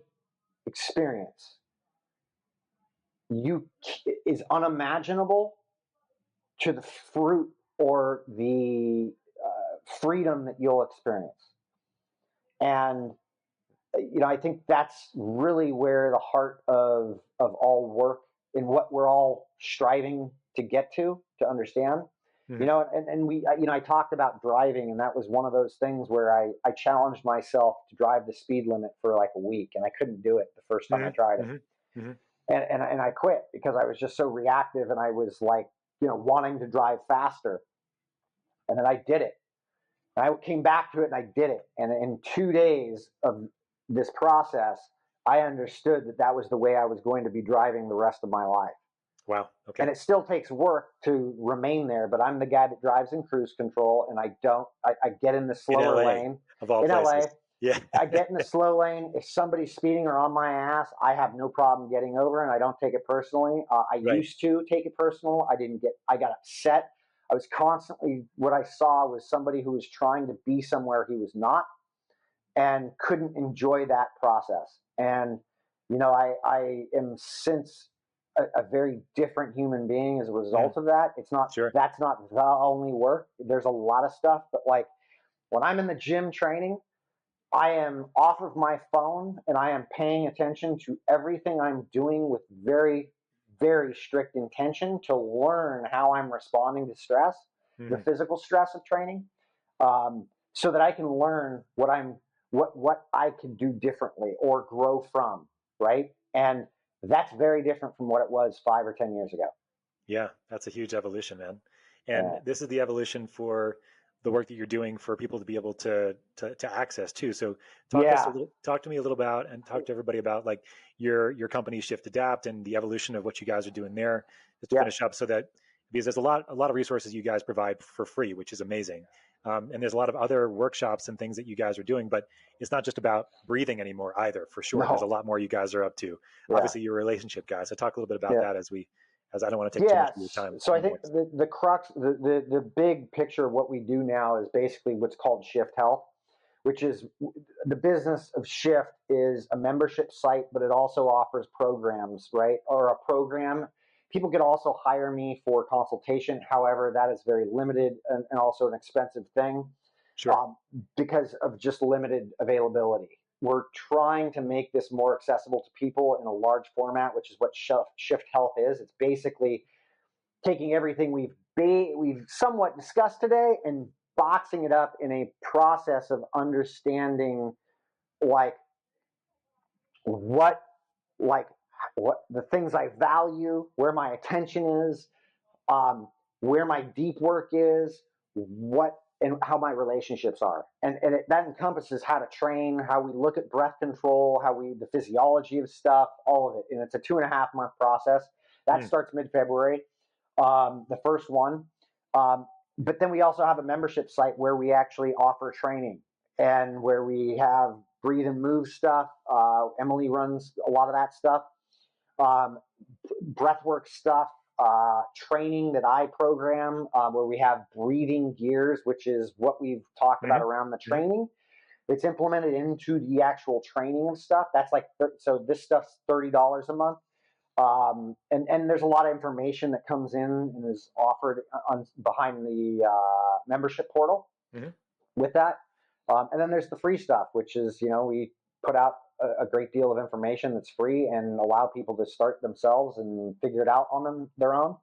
experience, is unimaginable to the fruit or the freedom that you'll experience. And I think that's really where the heart of all work and what we're all striving to get to understand. And we, I talked about driving, and that was one of those things where I challenged myself to drive the speed limit for like a week, and I couldn't do it the first time I tried it. And I quit because I was just so reactive, and I was like, wanting to drive faster. And then I did it. And I came back to it and I did it. And in 2 days of this process, I understood that was the way I was going to be driving the rest of my life. Wow. Okay. And it still takes work to remain there, but I'm the guy that drives in cruise control, and I get in the slower lane. Of all places. LA. Yeah. I get in the slow lane. If somebody's speeding or on my ass, I have no problem getting over, and I don't take it personally. I used to take it personal. I got upset. I was constantly, what I saw was somebody who was trying to be somewhere he was not and couldn't enjoy that process. And, I am since a very different human being as a result of that. It's not, that's not the only work. There's a lot of stuff, but like when I'm in the gym training, I am off of my phone and I am paying attention to everything I'm doing with very, very strict intention to learn how I'm responding to stress, the physical stress of training, so that I can learn what I can do differently or grow from, right? And that's very different from what it was 5 or 10 years ago. Yeah, that's a huge evolution, man. And this is the evolution for the work that you're doing for people to be able to access too. So talk to me a little about, and talk to everybody about like your company Shift Adapt and the evolution of what you guys are doing there, just to finish up, so that, because there's a lot of resources you guys provide for free, which is amazing. And there's a lot of other workshops and things that you guys are doing, but it's not just about breathing anymore either, for sure. No. There's a lot more you guys are up to. Obviously, you're a relationship guy. So talk a little bit about that as I don't want to take too much of your time. So I think the crux, the big picture of what we do now is basically what's called Shift Health, which is the business of Shift is a membership site, but it also offers programs, right? Or a program. People could also hire me for consultation. However, that is very limited and also an expensive thing, because of just limited availability. We're trying to make this more accessible to people in a large format, which is what Shift Health is. It's basically taking everything we've somewhat discussed today and boxing it up in a process of understanding what the things I value, where my attention is, where my deep work is, and how my relationships are. And that encompasses how to train, how we look at breath control, the physiology of stuff, all of it. And it's a 2.5 month process. That starts mid-February, the first one. But then we also have a membership site where we actually offer training and where we have breathe and move stuff. Emily runs a lot of that stuff. Breathwork stuff, training that I program, where we have breathing gears, which is what we've talked about around the training. It's implemented into the actual training of stuff. That's like, so this stuff's $30 a month. And there's a lot of information that comes in and is offered behind the membership portal with that. And then there's the free stuff, which is, we put out a great deal of information that's free and allow people to start themselves and figure it out on their own,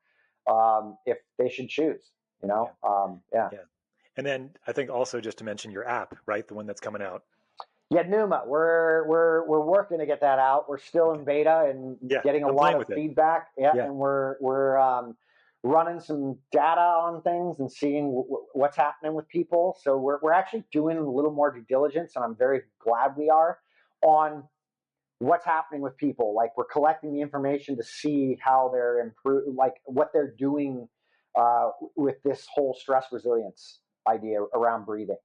if they should choose, And then I think also just to mention your app, right? The one that's coming out. Yeah, Numa. We're working to get that out. We're still in beta and getting a lot of feedback. And we're running some data on things and seeing what's happening with people. So we're actually doing a little more due diligence, and I'm very glad we are, on what's happening with people. Like, we're collecting the information to see how they're improving, like what they're doing with this whole stress resilience idea around breathing.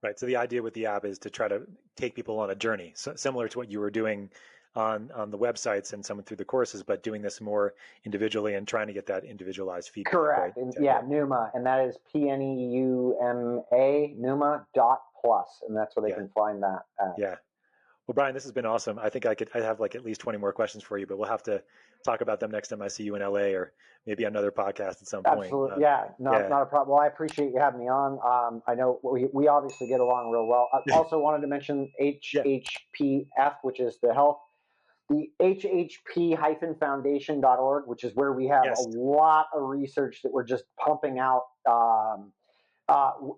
Right. So the idea with the app is to try to take people on a journey, similar to what you were doing on the websites and some through the courses, but doing this more individually and trying to get that individualized feedback. Correct. Right? Numa, and that is PNEUMA, Numa.plus, and that's where they can find that at. Yeah. Well, Brian, this has been awesome. I think I have like at least 20 more questions for you, but we'll have to talk about them next time I see you in LA, or maybe another podcast at some point. Absolutely. Not a problem. Well, I appreciate you having me on. I know we obviously get along real well. I also wanted to mention HHPF, which is the HHP-foundation.org, which is where we have a lot of research that we're just pumping out.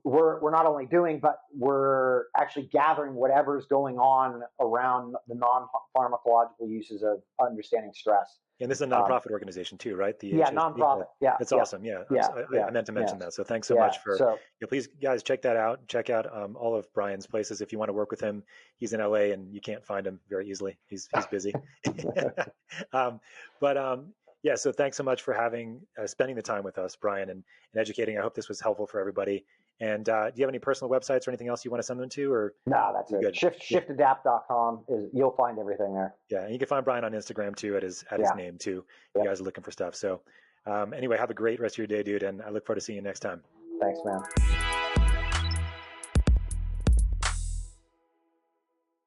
We're not only doing, but we're actually gathering whatever's going on around the non-pharmacological uses of understanding stress. And this is a nonprofit organization too, right? Nonprofit. It's awesome. I meant to mention that. So thanks so much for. Please, guys, check that out. Check out all of Brian's places if you want to work with him. He's in LA, and you can't find him very easily. He's busy. So thanks so much for spending the time with us, Brian, and educating. I hope this was helpful for everybody. And do you have any personal websites or anything else you want to send them to? Or no, that's it. Shiftadapt.com you'll find everything there. Yeah, and you can find Brian on Instagram too at his name too. You guys are looking for stuff. So anyway, have a great rest of your day, dude, and I look forward to seeing you next time. Thanks, man.